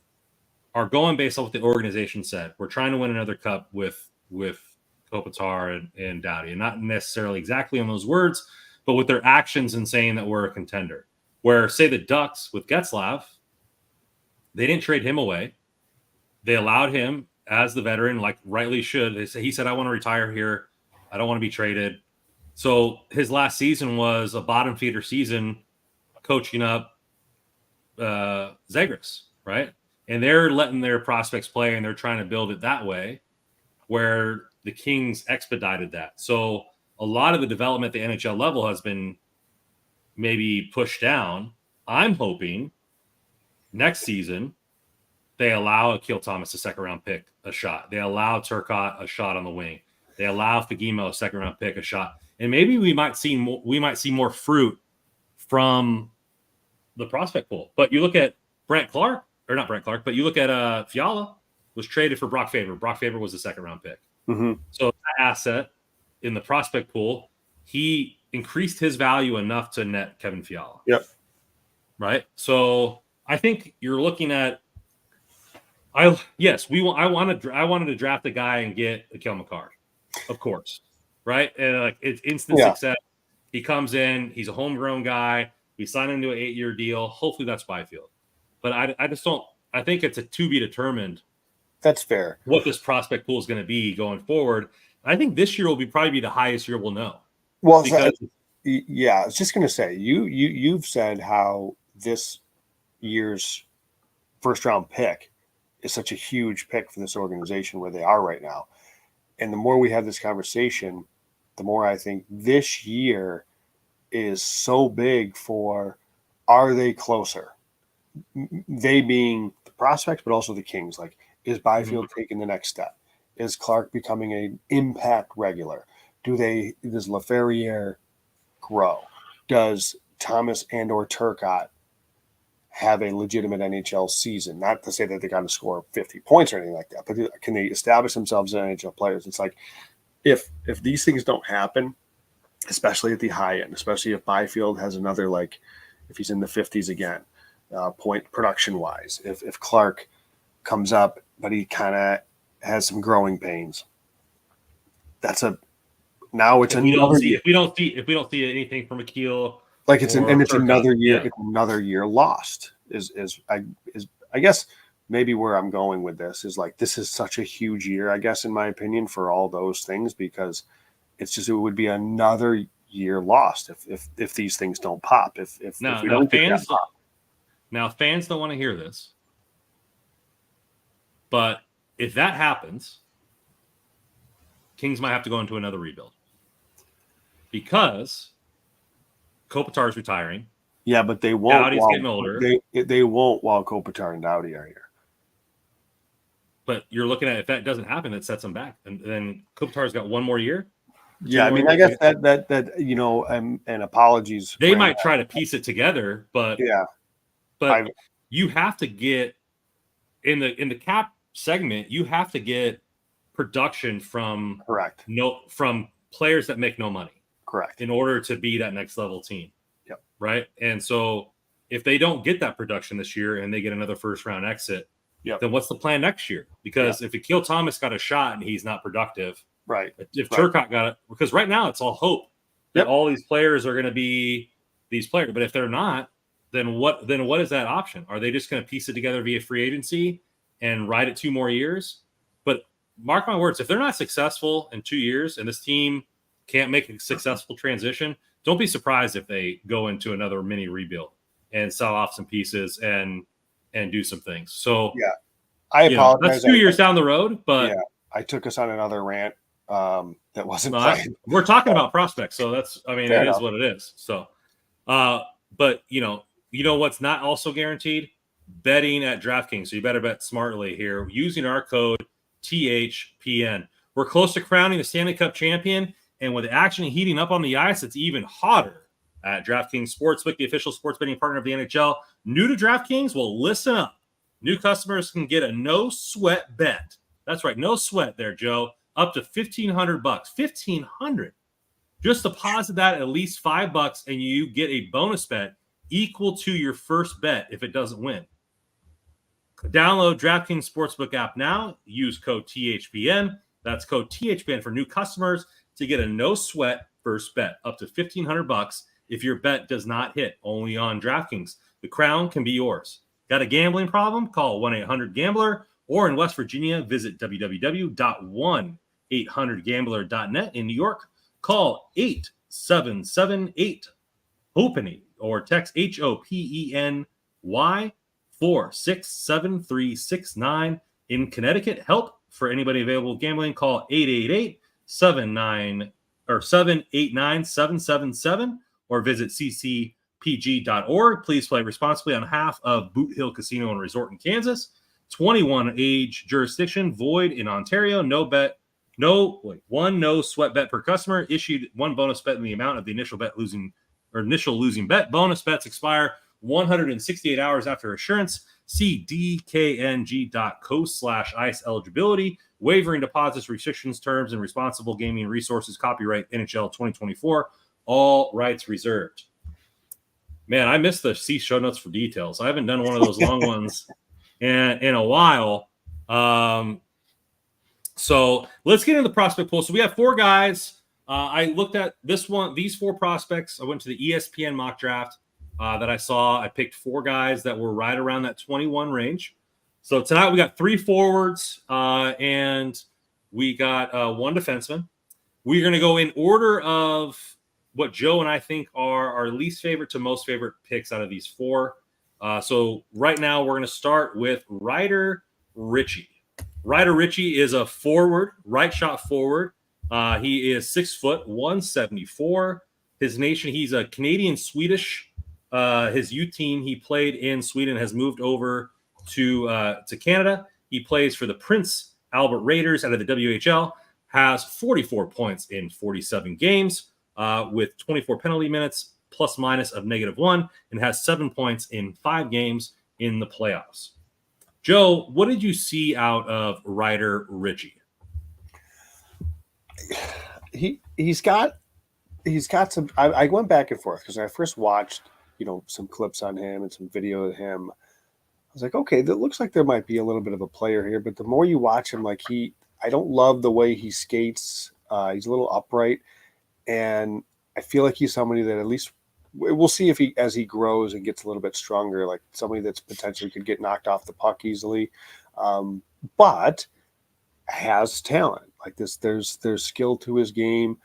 are going based on what the organization said. We're trying to win another cup with Kopitar and Doughty, and not necessarily exactly on those words, but with their actions and saying that we're a contender. Where, say, the Ducks with Getzlaf, they didn't trade him away. They allowed him as the veteran, like rightly should. He said, I want to retire here. I don't want to be traded. So his last season was a bottom feeder season coaching up Zegras, right? And they're letting their prospects play, and they're trying to build it that way, where the Kings expedited that. So a lot of the development at the NHL level has been maybe pushed down. I'm hoping next season they allow Akil Thomas, a second-round pick, a shot. They allow Turcotte a shot on the wing. They allow Fagemo, a second-round pick, a shot. And maybe we might see more fruit from the prospect pool. But you look at but you look at Fiala was traded for Brock Faber. Brock Faber was a second-round pick. Mm-hmm. So that asset in the prospect pool, he increased his value enough to net Kevin Fiala. Yep. Right. So I think you're looking at. I wanted to draft a guy and get Akil McCarr, of course. Right. And like it's instant success. He comes in. He's a homegrown guy. We sign him to an 8-year deal. Hopefully that's Byfield. But I just don't. I think it's a to be determined. That's fair. What this prospect pool is going to be going forward. I think this year will probably be the highest year we'll know. Well, I was just going to say you've said how this year's first round pick is such a huge pick for this organization where they are right now. And the more we have this conversation, the more I think this year is so big for, are they closer? They being the prospects, but also the Kings. Like, is Byfield taking the next step? Is Clark becoming an impact regular? Does Laferriere grow? Does Thomas and or Turcotte have a legitimate NHL season? Not to say that they got to score 50 points or anything like that, but can they establish themselves as NHL players? It's like, if these things don't happen, especially at the high end, especially if Byfield has another, like if he's in the 50s again, point production wise, if Clark comes up, but he kind of has some growing pains, that's a Now it's if we don't see anything from Akil, like it's Turcotte, another year. yeah. It's another year lost. Is I guess maybe where I'm going with this is like this is such a huge year, I guess, in my opinion, for all those things, because it would be another year lost if these things don't pop. If we don't get that pop. Now fans don't want to hear this, but if that happens, Kings might have to go into another rebuild because Kopitar is retiring. Yeah, but they won't. Dowdy's getting older. They won't while Kopitar and Dowdy are here. But you're looking at, if that doesn't happen, it sets them back, and then Kopitar's got one more year. Yeah, I mean, I guess that you know, and apologies. They might try to piece it together, but yeah, but you have to get in the cap segment. You have to get production from from players that make no money. Correct. In order to be that next level team. Yep. Right. And so if they don't get that production this year and they get another first round exit, then what's the plan next year? Because if Akil Thomas got a shot and he's not productive, right? If Turcotte got it, because right now it's all hope that all these players are going to be these players. But if they're not, then what is that option? Are they just going to piece it together via free agency and ride it 2 more years? But mark my words, if they're not successful in 2 years and this team can't make a successful transition, don't be surprised if they go into another mini rebuild and sell off some pieces and do some things. So I apologize. That's 2 years down the road, but I took us on another rant that wasn't planned. We're talking about prospects, so that's it enough. is what it is. So but you know what's not also guaranteed? Betting at DraftKings. So you better bet smartly here using our code THPN. We're close to crowning the Stanley Cup champion. And with the action heating up on the ice, it's even hotter at DraftKings Sportsbook, the official sports betting partner of the NHL. New to DraftKings? Well, listen up. New customers can get a no-sweat bet. That's right, no sweat there, Joe. Up to $1,500. $1,500. Just deposit that at least $5, and you get a bonus bet equal to your first bet if it doesn't win. Download DraftKings Sportsbook app now. Use code THPN. That's code THPN for new customers to get a no-sweat first bet up to $1,500 if your bet does not hit, only on DraftKings. The crown can be yours. Got a gambling problem? Call 1-800-GAMBLER, or in West Virginia, visit www.1800gambler.net. In New York, call 877-8-HOPENY or text HOPENY 467369. In Connecticut, help for anybody available gambling, call 888-789-777 or visit ccpg.org. Please play responsibly on behalf of Boot Hill Casino and Resort in Kansas. 21 age jurisdiction, void in Ontario. No sweat bet per customer. Issued 1 bonus bet in the amount of the initial losing bet. Bonus bets expire 168 hours after assurance. See dkng.co/ice eligibility. Wavering deposits, restrictions, terms, and responsible gaming resources. Copyright NHL 2024. All rights reserved. Man, I missed the see show notes for details. I haven't done one of those long ones in a while. So let's get into the prospect pool. So we have 4 guys. I looked at these 4 prospects. I went to the ESPN mock draft that I saw. I picked 4 guys that were right around that 21 range. So tonight we got 3 forwards and we got 1 defenseman. We're going to go in order of what Joe and I think are our least favorite to most favorite picks out of these 4. So right now we're going to start with Ryder Ritchie. Ryder Ritchie is a forward, right shot forward. He is 6 foot, 174. His nation, he's a Canadian-Swedish. His youth team, he played in Sweden, has moved over to Canada. He plays for the Prince Albert Raiders out of the WHL, has 44 points in 47 games with 24 penalty minutes, plus minus of -1, and has 7 points in 5 games in the playoffs. Joe, what did you see out of Ryder Ritchie? He's got some. I went back and forth because when I first watched, some clips on him and some video of him, I was like, okay, that looks like there might be a little bit of a player here. But the more you watch him, I don't love the way he skates. He's a little upright. And I feel like he's somebody that at least we'll see if as he grows and gets a little bit stronger, like somebody that's potentially could get knocked off the puck easily, but has talent. Like this, there's skill to his game.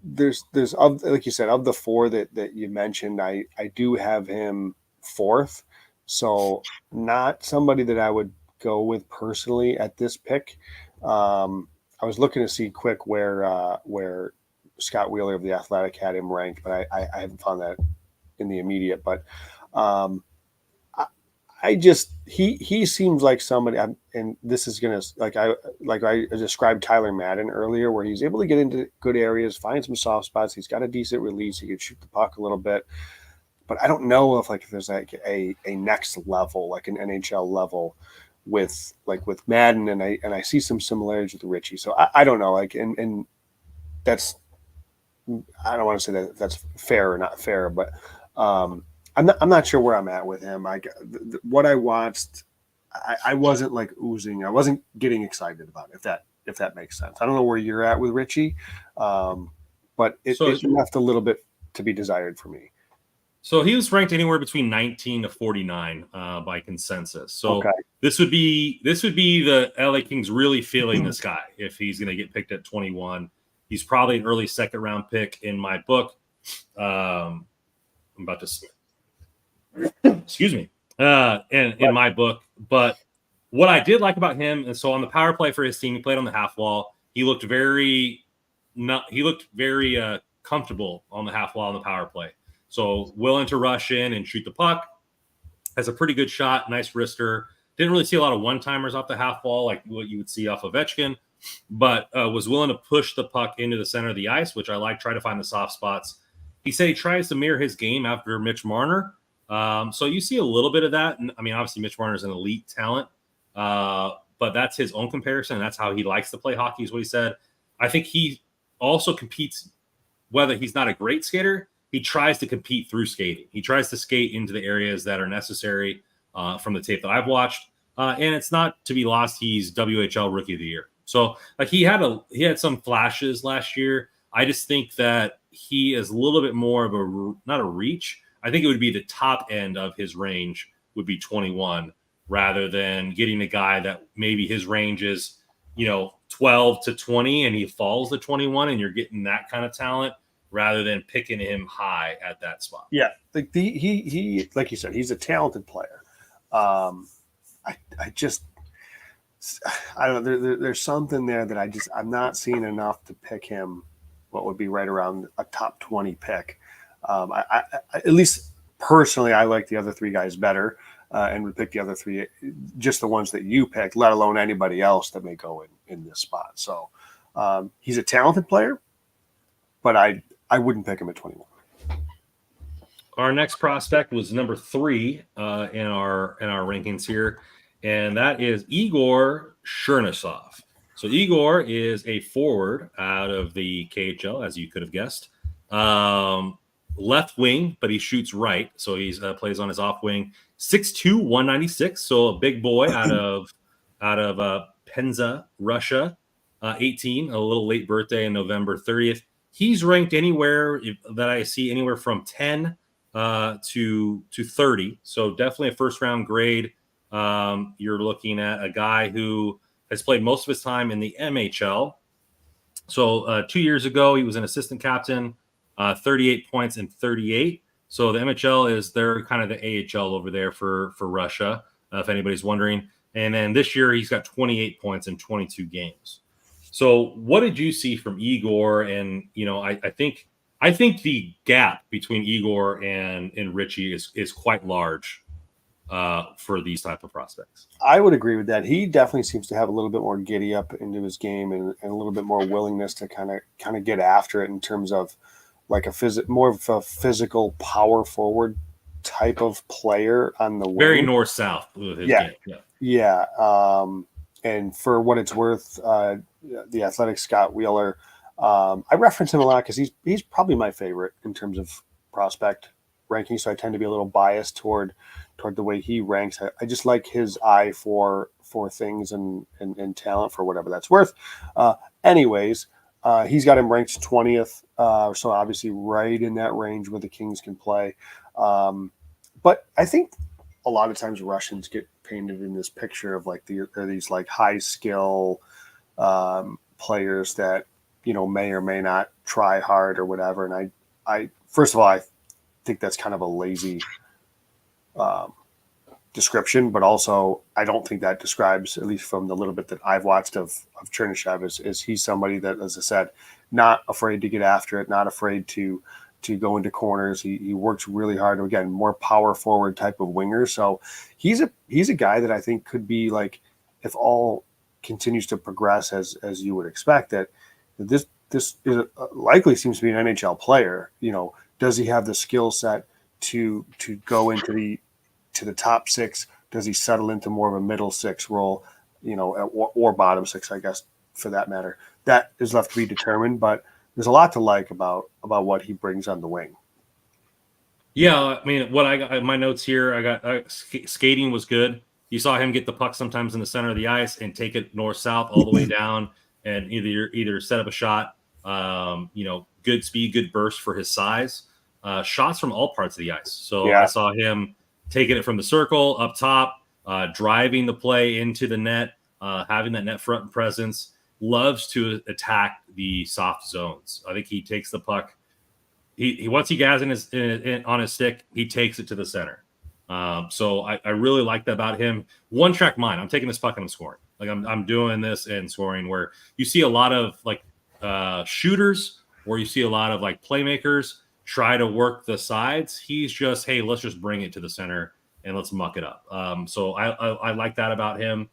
There's of, like you said, of the four that you mentioned, I do have him fourth, so not somebody that I would go with personally at this pick. I was looking to see quick where Scott Wheeler of the Athletic had him ranked, but I haven't found that in the immediate. But I just he seems like somebody, and this is gonna like I described Tyler Madden earlier, where he's able to get into good areas, find some soft spots. He's got a decent release. He can shoot the puck a little bit, but I don't know if there's like a next level, like an NHL level with Madden, and I see some similarities with Richie. So I don't know, like and that's, I don't want to say that that's fair or not fair, but I'm not sure where I'm at with him. What I watched, I wasn't like oozing. I wasn't getting excited about it, if that makes sense. I don't know where you're at with Richie, but it left a little bit to be desired for me. So he was ranked anywhere between 19 to 49 by consensus. So okay. This would be the LA Kings really feeling this guy if he's going to get picked at 21. He's probably an early second round pick in my book. I'm about to excuse me. In my book, but what I did like about him, and so on the power play for his team, he played on the half wall. He looked very comfortable on the half wall on the power play. So willing to rush in and shoot the puck. Has a pretty good shot, nice wrister. Didn't really see a lot of one-timers off the half wall like what you would see off of Ovechkin, but was willing to push the puck into the center of the ice, which I like, try to find the soft spots. He said he tries to mirror his game after Mitch Marner. So you see a little bit of that. And I mean, obviously Mitch Marner is an elite talent, but that's his own comparison. And that's how he likes to play hockey is what he said. I think he also competes, whether he's not a great skater, he tries to compete through skating. He tries to skate into the areas that are necessary from the tape that I've watched. And it's not to be lost. He's WHL Rookie of the Year. So like he had some flashes last year. I just think that he is a little bit more of not a reach. I think it would be the top end of his range would be 21 rather than getting a guy that maybe his range is, 12 to 20 and he falls to 21 and you're getting that kind of talent rather than picking him high at that spot. Yeah. Like he like you said, he's a talented player. I don't know. There's something there that I'm not seeing enough to pick him what would be right around a top 20 pick. I at least personally, I like the other three guys better and would pick the other three, just the ones that you picked, let alone anybody else that may go in this spot. So he's a talented player, but I wouldn't pick him at 21. Our next prospect was number 3 in our rankings here, and that is Igor Chernisov. So Igor is a forward out of the KHL, as you could have guessed. Left wing, but he shoots right, so he plays on his off wing. 6'2", 196, so a big boy out of Penza, Russia. 18, a little late birthday in November 30th. He's ranked anywhere that I see anywhere from 10 to 30, so definitely a first round grade. You're looking at a guy who has played most of his time in the MHL. So 2 years ago, he was an assistant captain, 38 points in 38. So the MHL is they're kind of the AHL over there for Russia, if anybody's wondering. And then this year, he's got 28 points in 22 games. So what did you see from Igor? And, I think the gap between Igor and Richie is quite large for these type of prospects. I would agree with that. He definitely seems to have a little bit more giddy up into his game and a little bit more willingness to kind of get after it in terms of like more of a physical power forward type of player on the wing. Very north-south with his game. Yeah. And for what it's worth, the Athletic Scott Wheeler, I reference him a lot because he's probably my favorite in terms of prospect ranking. So I tend to be a little biased toward the way he ranks. I just like his eye for things and talent for whatever that's worth. Anyways, He's got him ranked 20th, so obviously right in that range where the Kings can play. But I think a lot of times Russians get painted in this picture of like they're these like high skill players that may or may not try hard or whatever. And I first of all, I think that's kind of a lazy description, but also I don't think that describes, at least from the little bit that I've watched of Chernyshев, is he's somebody that, as I said, not afraid to get after it, not afraid to go into corners. He works really hard. Again, more power forward type of winger. So he's a guy that I think could be like, if all continues to progress as you would expect, that this is likely seems to be an NHL player. Does he have the skill set to go into the top six? Does he settle into more of a middle six role, or bottom six, I guess, for that matter? That is left to be determined, but there's a lot to like about what he brings on the wing. Yeah, I mean, what I got my notes here, I got skating was good. You saw him get the puck sometimes in the center of the ice and take it north-south all the way down, and either set up a shot. Good speed, good burst for his size. Shots from all parts of the ice. So yeah. I saw him taking it from the circle up top, driving the play into the net, having that net front presence. Loves to attack the soft zones. I think he takes the puck. He once he has on his stick, he takes it to the center. So I really like that about him. One track mind. I'm taking this puck and I'm scoring. Like I'm doing this and scoring. Where you see a lot of like shooters, or you see a lot of like playmakers try to work the sides. He's just, hey, let's just bring it to the center and let's muck it up. So I like that about him.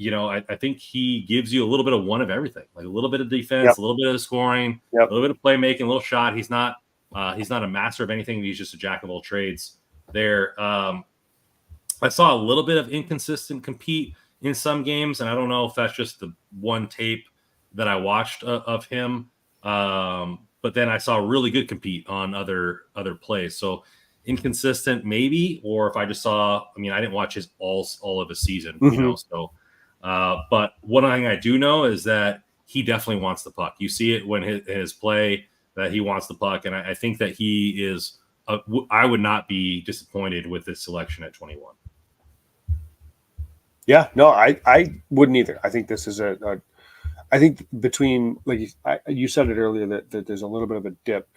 I think he gives you a little bit of one of everything, like a little bit of defense, yep. A little bit of scoring, yep. A little bit of playmaking, a little shot. He's not a master of anything. He's just a jack of all trades there. I saw a little bit of inconsistent compete in some games, and I don't know if that's just the one tape that I watched of him. But then I saw really good compete on other plays. So inconsistent maybe, or if I just saw, I didn't watch his all of his season, mm-hmm. So. But one thing I do know is that he definitely wants the puck. You see it when his play that he wants the puck, and I think that he is. I would not be disappointed with this selection at 21. Yeah, no, I wouldn't either. I think this is I think between, like you said it earlier, that there's a little bit of a dip,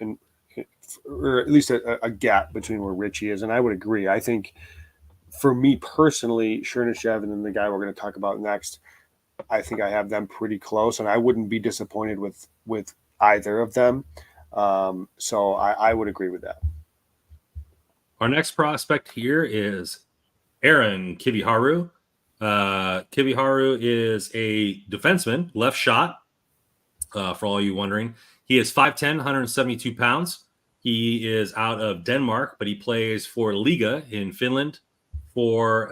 or at least a gap between where Richie is, and I would agree. I think. For me personally, Chernyshев and then the guy we're going to talk about next, I think I have them pretty close, and I wouldn't be disappointed with either of them. So I would agree with that. Our next prospect here is Aaron Kiviharu. Kiviharu is a defenseman, left shot, for all you wondering. He is 5'10", 172 pounds. He is out of Denmark, but he plays for Liga in Finland. For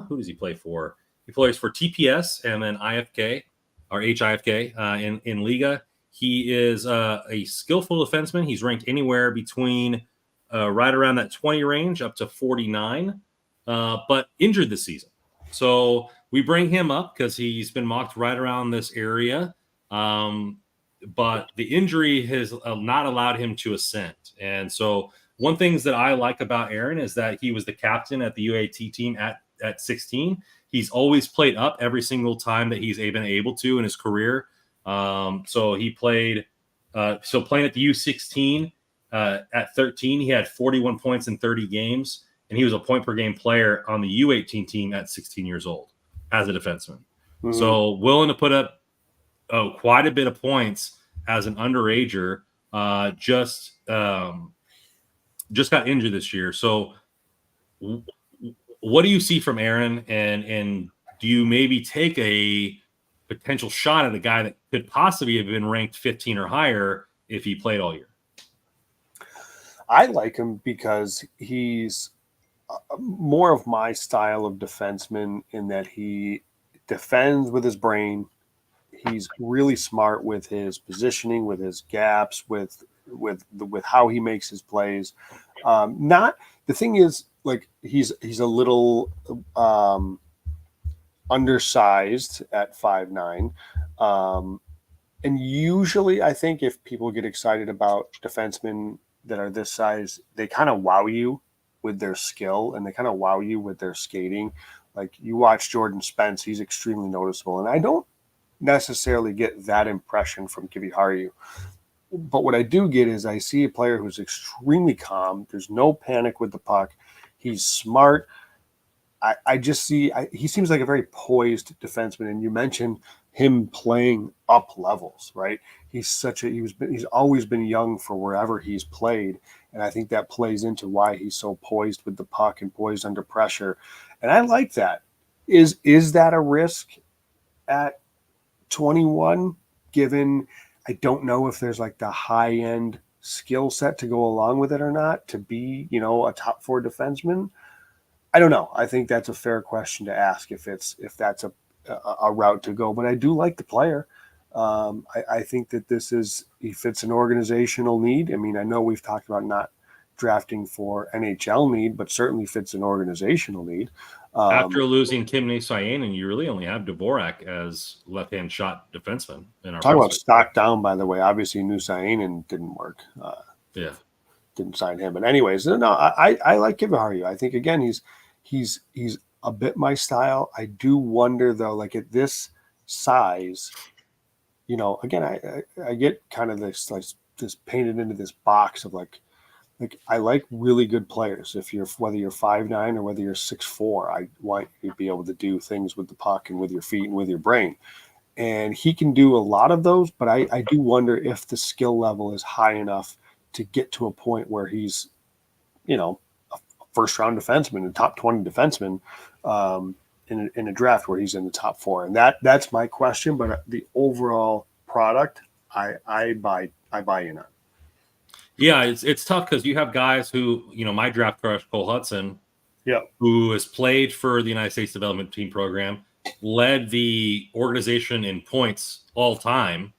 who does he play for? He plays for TPS and then IFK or HIFK in Liga. He is a skillful defenseman. He's ranked anywhere between right around that 20 range up to 49, but injured this season. So we bring him up because he's been mocked right around this area. But the injury has not allowed him to ascend. And so one thing that I like about Aaron is that he was the captain at the UAT team at 16. He's always played up every single time that he's been able to in his career. So he played, playing at the U16 at 13, he had 41 points in 30 games, and he was a point per game player on the U18 team at 16 years old as a defenseman. Mm-hmm. So willing to put up quite a bit of points as an underager, just got injured this year. So what do you see from Aaron, and do you maybe take a potential shot at a guy that could possibly have been ranked 15 or higher if he played all year? I like him because he's more of my style of defenseman in that he defends with his brain. He's really smart with his positioning, with his gaps, with how he makes his plays. Not the thing is, like, he's a little undersized at 5'9", And usually, I think if people get excited about defensemen that are this size, they kind of wow you with their skill and they kind of wow you with their skating. Like you watch Jordan Spence, he's extremely noticeable. And I don't necessarily get that impression from Kiviharju. But what I do get is I see a player who's extremely calm. There's no panic with the puck. He's smart. I just see he seems like a very poised defenseman. And you mentioned him playing up levels, right? He's always been young for wherever he's played. And I think that plays into why he's so poised with the puck and poised under pressure. And I like that. Is that a risk at 21, given I don't know if there's like the high end skill set to go along with it or not to be, a top 4 defenseman? I don't know. I think that's a fair question to ask if that's a route to go. But I do like the player. I think that he fits an organizational need. I mean, I know we've talked about not drafting for NHL need, but certainly fits an organizational need. After losing Kim Nasayanen, you really only have Dvorak as left-hand shot defenseman in our talk about stock down, by the way. Obviously, Nasayanen didn't work. Didn't sign him. But anyways, no, I like Kiviharju. I think again he's a bit my style. I do wonder though, like at this size, again I get kind of this painted into this box of like I like really good players. Whether you're 5'9" or whether you're 6'4", I want you to be able to do things with the puck and with your feet and with your brain. And he can do a lot of those, but I do wonder if the skill level is high enough to get to a point where he's, a first-round defenseman, a top 20 defenseman in a draft where he's in the top 4. And that's my question. But the overall product, I buy in on. Yeah, it's tough because you have guys who, my draft crush, Cole Hudson, who has played for the United States Development Team Program, led the organization in points all time,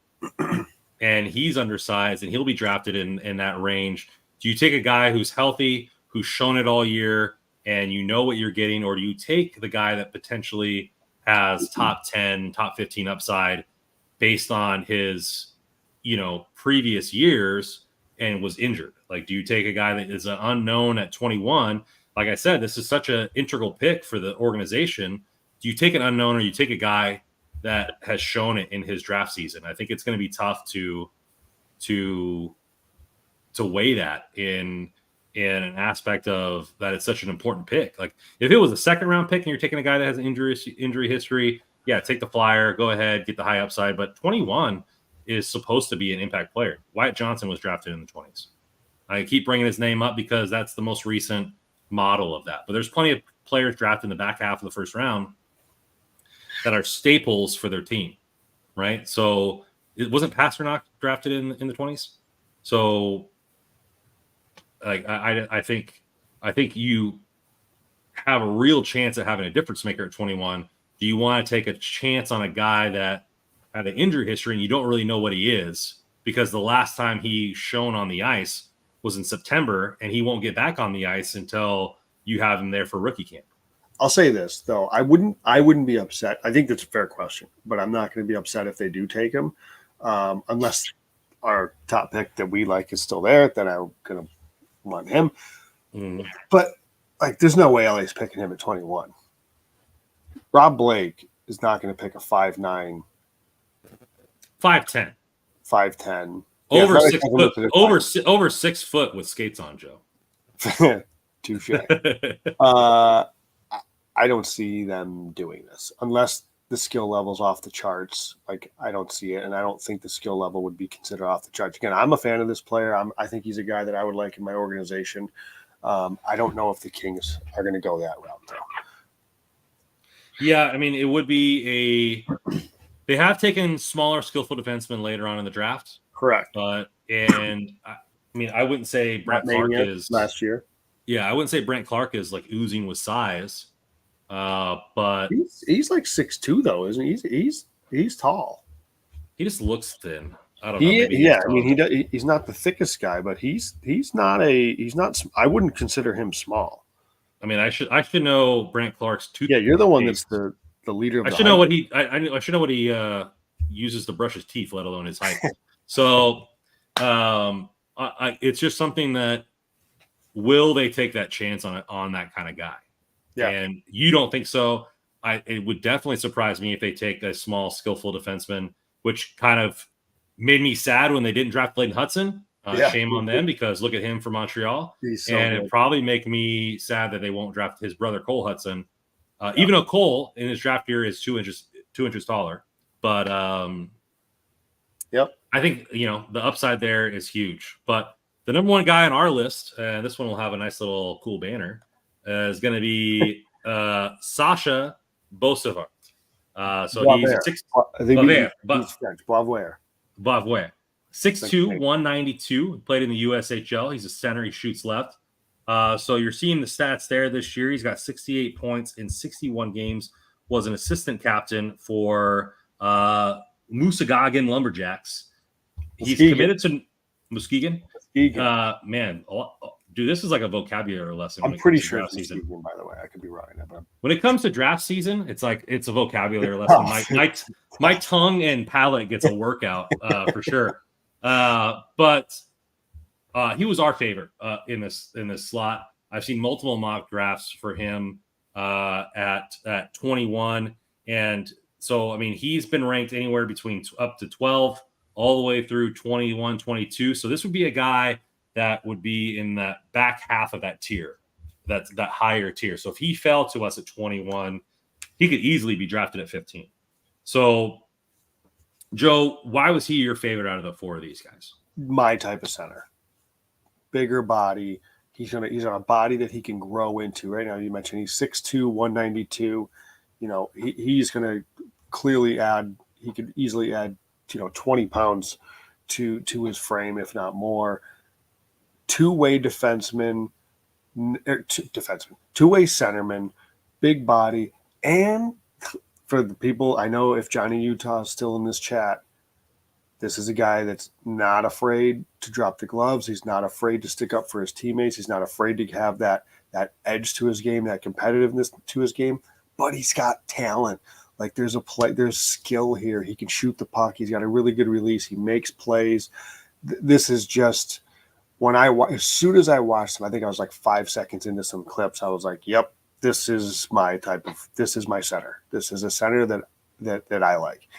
and he's undersized, and he'll be drafted in that range. Do you take a guy who's healthy, who's shown it all year, and you know what you're getting, or do you take the guy that potentially has top 10, top 15 upside based on his, previous years and was injured? Like, do you take a guy that is an unknown at 21? Like I said, this is such an integral pick for the organization. Do you take an unknown or you take a guy that has shown it in his draft season? I think it's going to be tough to weigh that in an aspect of that it's such an important pick. Like if it was a second round pick and you're taking a guy that has an injury history, yeah, take the flyer, go ahead, get the high upside. But 21 is supposed to be an impact player. Wyatt Johnson was drafted in the 20s. I keep bringing his name up because that's the most recent model of that. But there's plenty of players drafted in the back half of the first round that are staples for their team, right? So it wasn't Pasternak drafted in the 20s. So like I think you have a real chance at having a difference maker at 21. Do you want to take a chance on a guy that had an injury history and you don't really know what he is because the last time he shone on the ice was in September and he won't get back on the ice until you have him there for rookie camp? I'll say this though. I wouldn't be upset. I think that's a fair question, but I'm not going to be upset if they do take him. Unless our top pick that we like is still there, then I'm going to want him. But like, there's no way LA's picking him at 21. Rob Blake is not going to pick a 5'9", 5'10", 5'10", over 6 foot, over 6 foot with skates on, Joe. Touche. I don't see them doing this unless the skill level's off the charts. Like, I don't see it, and I don't think the skill level would be considered off the charts. Again, I'm a fan of this player. I think he's a guy that I would like in my organization. I don't know if the Kings are going to go that route, though. Yeah, I mean, it would be they have taken smaller, skillful defensemen later on in the draft. Correct. I wouldn't say Brent Clark is last year. Yeah, I wouldn't say Brent Clark is like oozing with size. But he's like 6'2", though, isn't he? He's tall. He just looks thin. I don't know. He's not the thickest guy, but he's not. I wouldn't consider him small. I mean, I should know Brent Clark's tooth. Yeah, you're the one that's the leader of I should know what he uses to brush his teeth, let alone his height. So it's just something that, will they take that chance on that kind of guy? Yeah. And you don't think so? It would definitely surprise me if they take a small, skillful defenseman, which kind of made me sad when they didn't draft Clayton Hudson. Shame on them, because look at him for Montreal. So and good. it'd probably make me sad that they won't draft his brother Cole Hudson, even though Cole in his draft year is 2 inches taller. But I think, the upside there is huge. But the number one guy on our list, and this one will have a nice little cool banner, is going to be Sasha Bosevart. So he's a Bavois. 6'2", 192, played in the USHL. He's a center. He shoots left. So you're seeing the stats there this year. He's got 68 points in 61 games, was an assistant captain for Muskegon Lumberjacks. He's committed to Muskegon. Man, dude, this is like a vocabulary lesson. I'm pretty sure it's season. By the way, I could be wrong. But when it comes to draft season, it's like it's a vocabulary lesson. My tongue and palate gets a workout for sure. But he was our favorite in this slot. I've seen multiple mock drafts for him at 21, and so I mean he's been ranked anywhere between up to 12 all the way through 21, 22. So this would be a guy that would be in that back half of that tier, that higher tier. So if he fell to us at 21, he could easily be drafted at 15. So, Joe, why was he your favorite out of the four of these guys? My type of center, bigger body. He's on a body that he can grow into. Right now, you mentioned he's 6'2", 192. He's going to clearly add. He could easily add 20 pounds to his frame, if not more. Two-way defenseman, two-way centerman, big body. And for the people, I know if Johnny Utah is still in this chat, this is a guy that's not afraid to drop the gloves. He's not afraid to stick up for his teammates. He's not afraid to have that edge to his game, that competitiveness to his game, but he's got talent. Like there's skill here. He can shoot the puck. He's got a really good release. He makes plays. This is just, as soon as I watched him, I think I was like 5 seconds into some clips. I was like, yep, this is my center. This is a center that I like.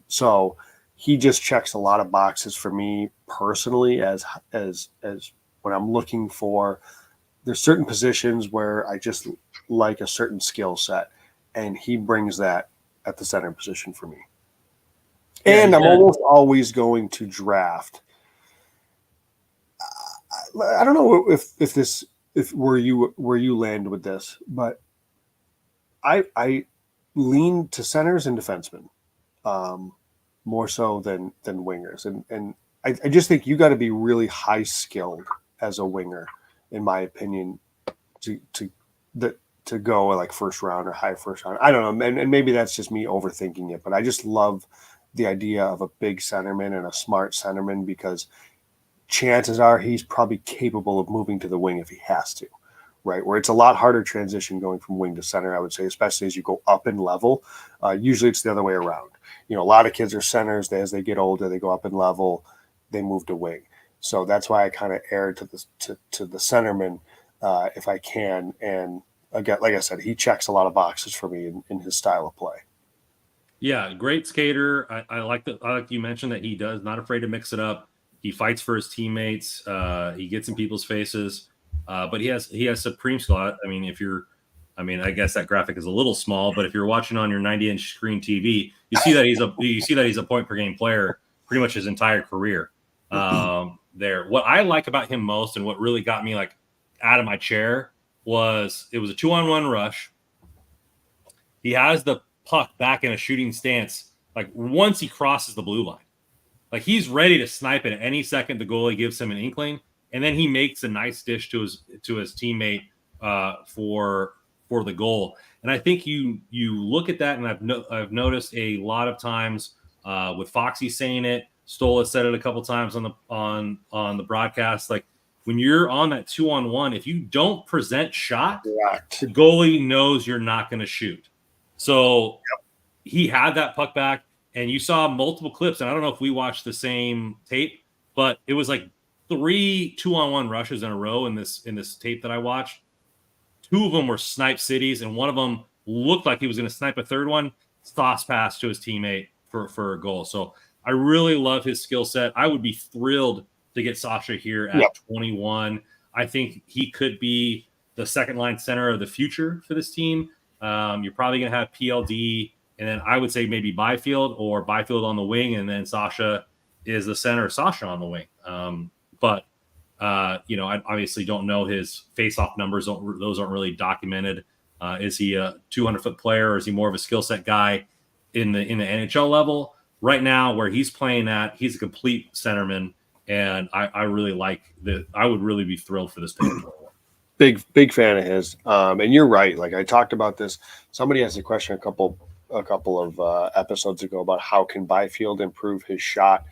So he just checks a lot of boxes for me personally as when I'm looking for, there's certain positions where I just like a certain skill set. And he brings that at the center position for me. And I'm almost always going to draft. I don't know if where you land with this, but I lean to centers and defensemen more so than wingers. And I just think you got to be really high skilled as a winger, in my opinion, to go like first round or high first round. I don't know. And maybe that's just me overthinking it, but I just love the idea of a big centerman and a smart centerman, because chances are he's probably capable of moving to the wing if he has to, right? Where it's a lot harder transition going from wing to center, I would say, especially as you go up in level. Usually it's the other way around. A lot of kids are centers. As they get older, they go up in level, they move to wing. So that's why I kind of err to the centerman if I can. And again, like I said, he checks a lot of boxes for me in his style of play. Yeah, great skater. I like you mentioned that he does not afraid to mix it up. He fights for his teammates. He gets in people's faces, but he has supreme skill. I guess that graphic is a little small, but if you're watching on your 90-inch screen TV, you see that he's a point per game player pretty much his entire career. There, what I like about him most, and what really got me like out of my chair, was it was a 2-on-1 rush. He has the puck back in a shooting stance, like once he crosses the blue line. Like he's ready to snipe it at any second the goalie gives him an inkling, and then he makes a nice dish to his teammate for the goal. And I think you look at that, and I've noticed a lot of times with Foxy saying it, Stola said it a couple times on the broadcast. Like when you're on that 2-on-1, if you don't present shot, the goalie knows you're not going to shoot. So he had that puck back. and you saw multiple clips, and I don't know if we watched the same tape, but it was like 3 2-on-1 rushes in a row in this tape that I watched. 2 of them were snipe cities, and one of them looked like he was going to snipe a third one. Sauce pass to his teammate for a goal. So I really love his skill set. I would be thrilled to get Sasha here at 21. I think he could be the second line center of the future for this team. You're probably going to have PLD, and then I would say maybe Byfield on the wing, and then Sasha is the center, Sasha on the wing. But I obviously don't know his face-off numbers. Those aren't really documented. Is he a 200-foot player, or is he more of a skill set guy in the NHL level? Right now, where he's playing at, he's a complete centerman, and I really like that. I would really be thrilled for this pick. Big fan of his. And you're right. Like I talked about this. Somebody asked a question a couple of episodes ago about how can Byfield improve his shot.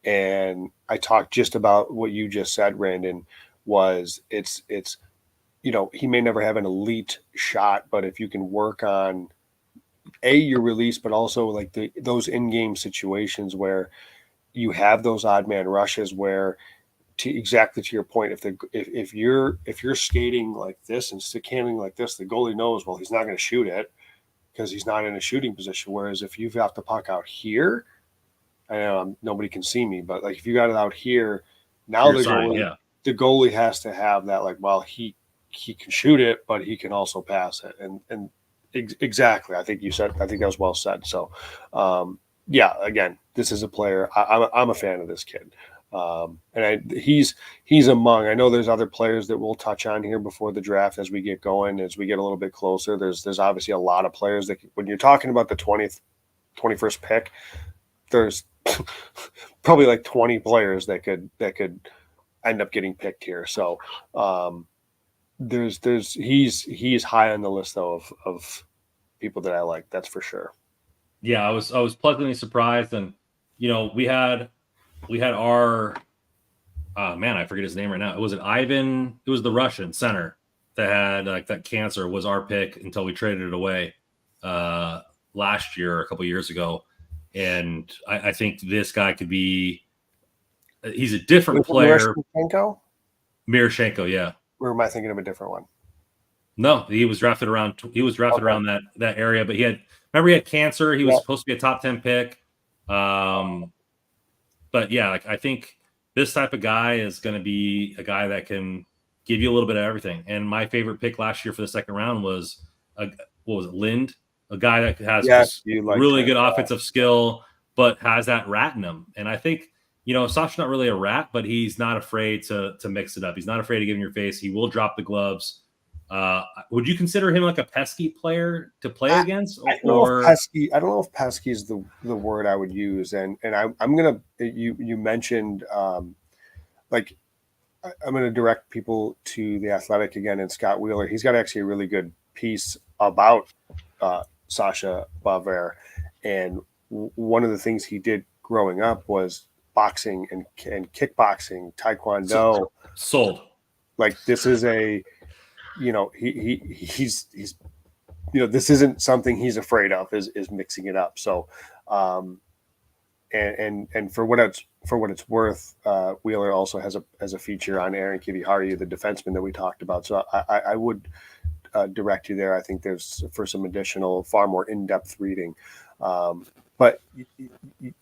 And I talked just about what you just said, Brandon, was it's he may never have an elite shot, but if you can work on your release, but also like those in-game situations where you have those odd man rushes where, exactly to your point, if you're skating like this and stick handling like this, the goalie knows, well, he's not going to shoot it because he's not in a shooting position. Whereas if you've got the puck out here, I know nobody can see me, but like if you got it out here, now the goalie has to have that, like, well, he can shoot it, but he can also pass it. And exactly, I think that was well said. So, again, this is a player. I'm a fan of this kid. He's among, I know there's other players that we'll touch on here before the draft as we get going, as we get a little bit closer. There's obviously a lot of players that when you're talking about the 21st pick, there's probably like 20 players that could end up getting picked here. So, he's high on the list though of people that I like. That's for sure. Yeah, I was pleasantly surprised, and we had our I forget his name right now. Was it Ivan? It was the Russian center that had like that cancer. Was our pick until we traded it away last year, a couple years ago, and I think this guy could be. He's a different player. Miroshchenko, yeah. Or am I thinking of a different one? No, he was drafted around. Around that area, but he had cancer. He was supposed to be a top 10 pick. But yeah, like I think this type of guy is going to be a guy that can give you a little bit of everything. And my favorite pick last year for the second round was Lind, a guy that has really good offensive skill, but has that rat in him. And I think Sasha's not really a rat, but he's not afraid to mix it up. He's not afraid to give in your face. He will drop the gloves. Would you consider him like a pesky player to play against? I don't know if pesky is the word I would use. And I'm gonna you mentioned I'm gonna direct people to The Athletic again and Scott Wheeler. He's got actually a really good piece about Sasha Baver, and one of the things he did growing up was boxing and kickboxing, taekwondo. Sold. Like this is a he's this isn't something he's afraid of is mixing it up. So and for what it's worth, Wheeler also has a feature on Aaron Kivihari, the defenseman that we talked about. So I would direct you there. I think there's for some additional, far more in-depth reading. But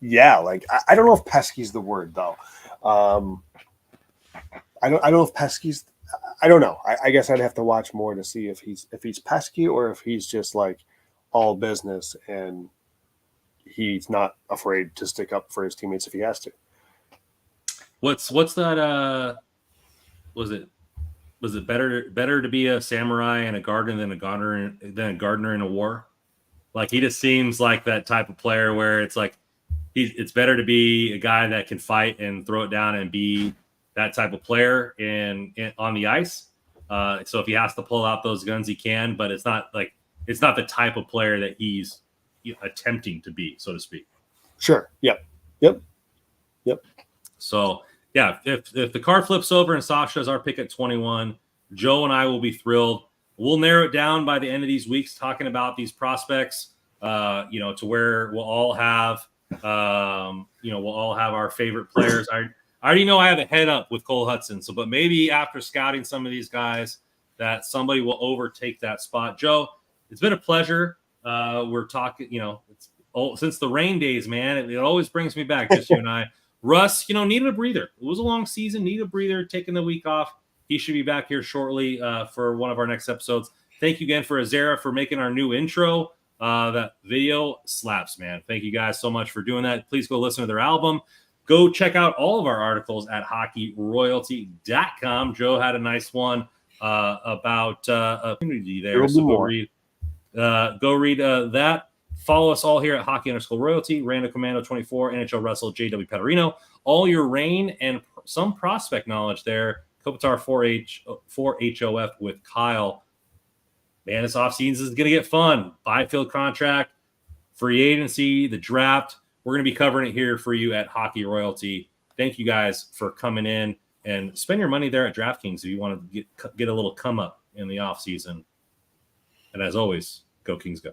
yeah, like I don't know if pesky's the word though. I don't know if pesky's. I don't know. I guess I'd have to watch more to see if he's pesky or if he's just like all business and he's not afraid to stick up for his teammates if he has to. What's that? Was it better to be a samurai and a gardener than a gardener in a war? Like he just seems like that type of player where it's like it's better to be a guy that can fight and throw it down and be that type of player on the ice. So if he has to pull out those guns, he can, but it's not the type of player that he's attempting to be, so to speak. Sure. Yep. So yeah, if the card flips over and Sasha is our pick at 21, Joe and I will be thrilled. We'll narrow it down by the end of these weeks, talking about these prospects. to where we'll all have, we'll all have our favorite players. I already know I have a head up with Cole Hudson. So, but maybe after scouting some of these guys, that somebody will overtake that spot. Joe, it's been a pleasure. We're talking, since the rain days, man, it always brings me back, just you and I. Russ, needed a breather. It was a long season, needed a breather, taking the week off. He should be back here shortly for one of our next episodes. Thank you again for Ezera for making our new intro. That video slaps, man. Thank you guys so much for doing that. Please go listen to their album. Go check out all of our articles at hockeyroyalty.com. Joe had a nice one about a community there. So go read that. Follow us all here at Hockey_Royalty, Random Commando 24, NHL Wrestle, JW Paterino. All your rain and some prospect knowledge there. Kopitar 4HOF with Kyle. Man, this offseason is going to get fun. Byfield contract, free agency, the draft. We're going to be covering it here for you at Hockey Royalty. Thank you guys for coming in, and spend your money there at DraftKings if you want to get a little come up in the offseason. And as always, go Kings go.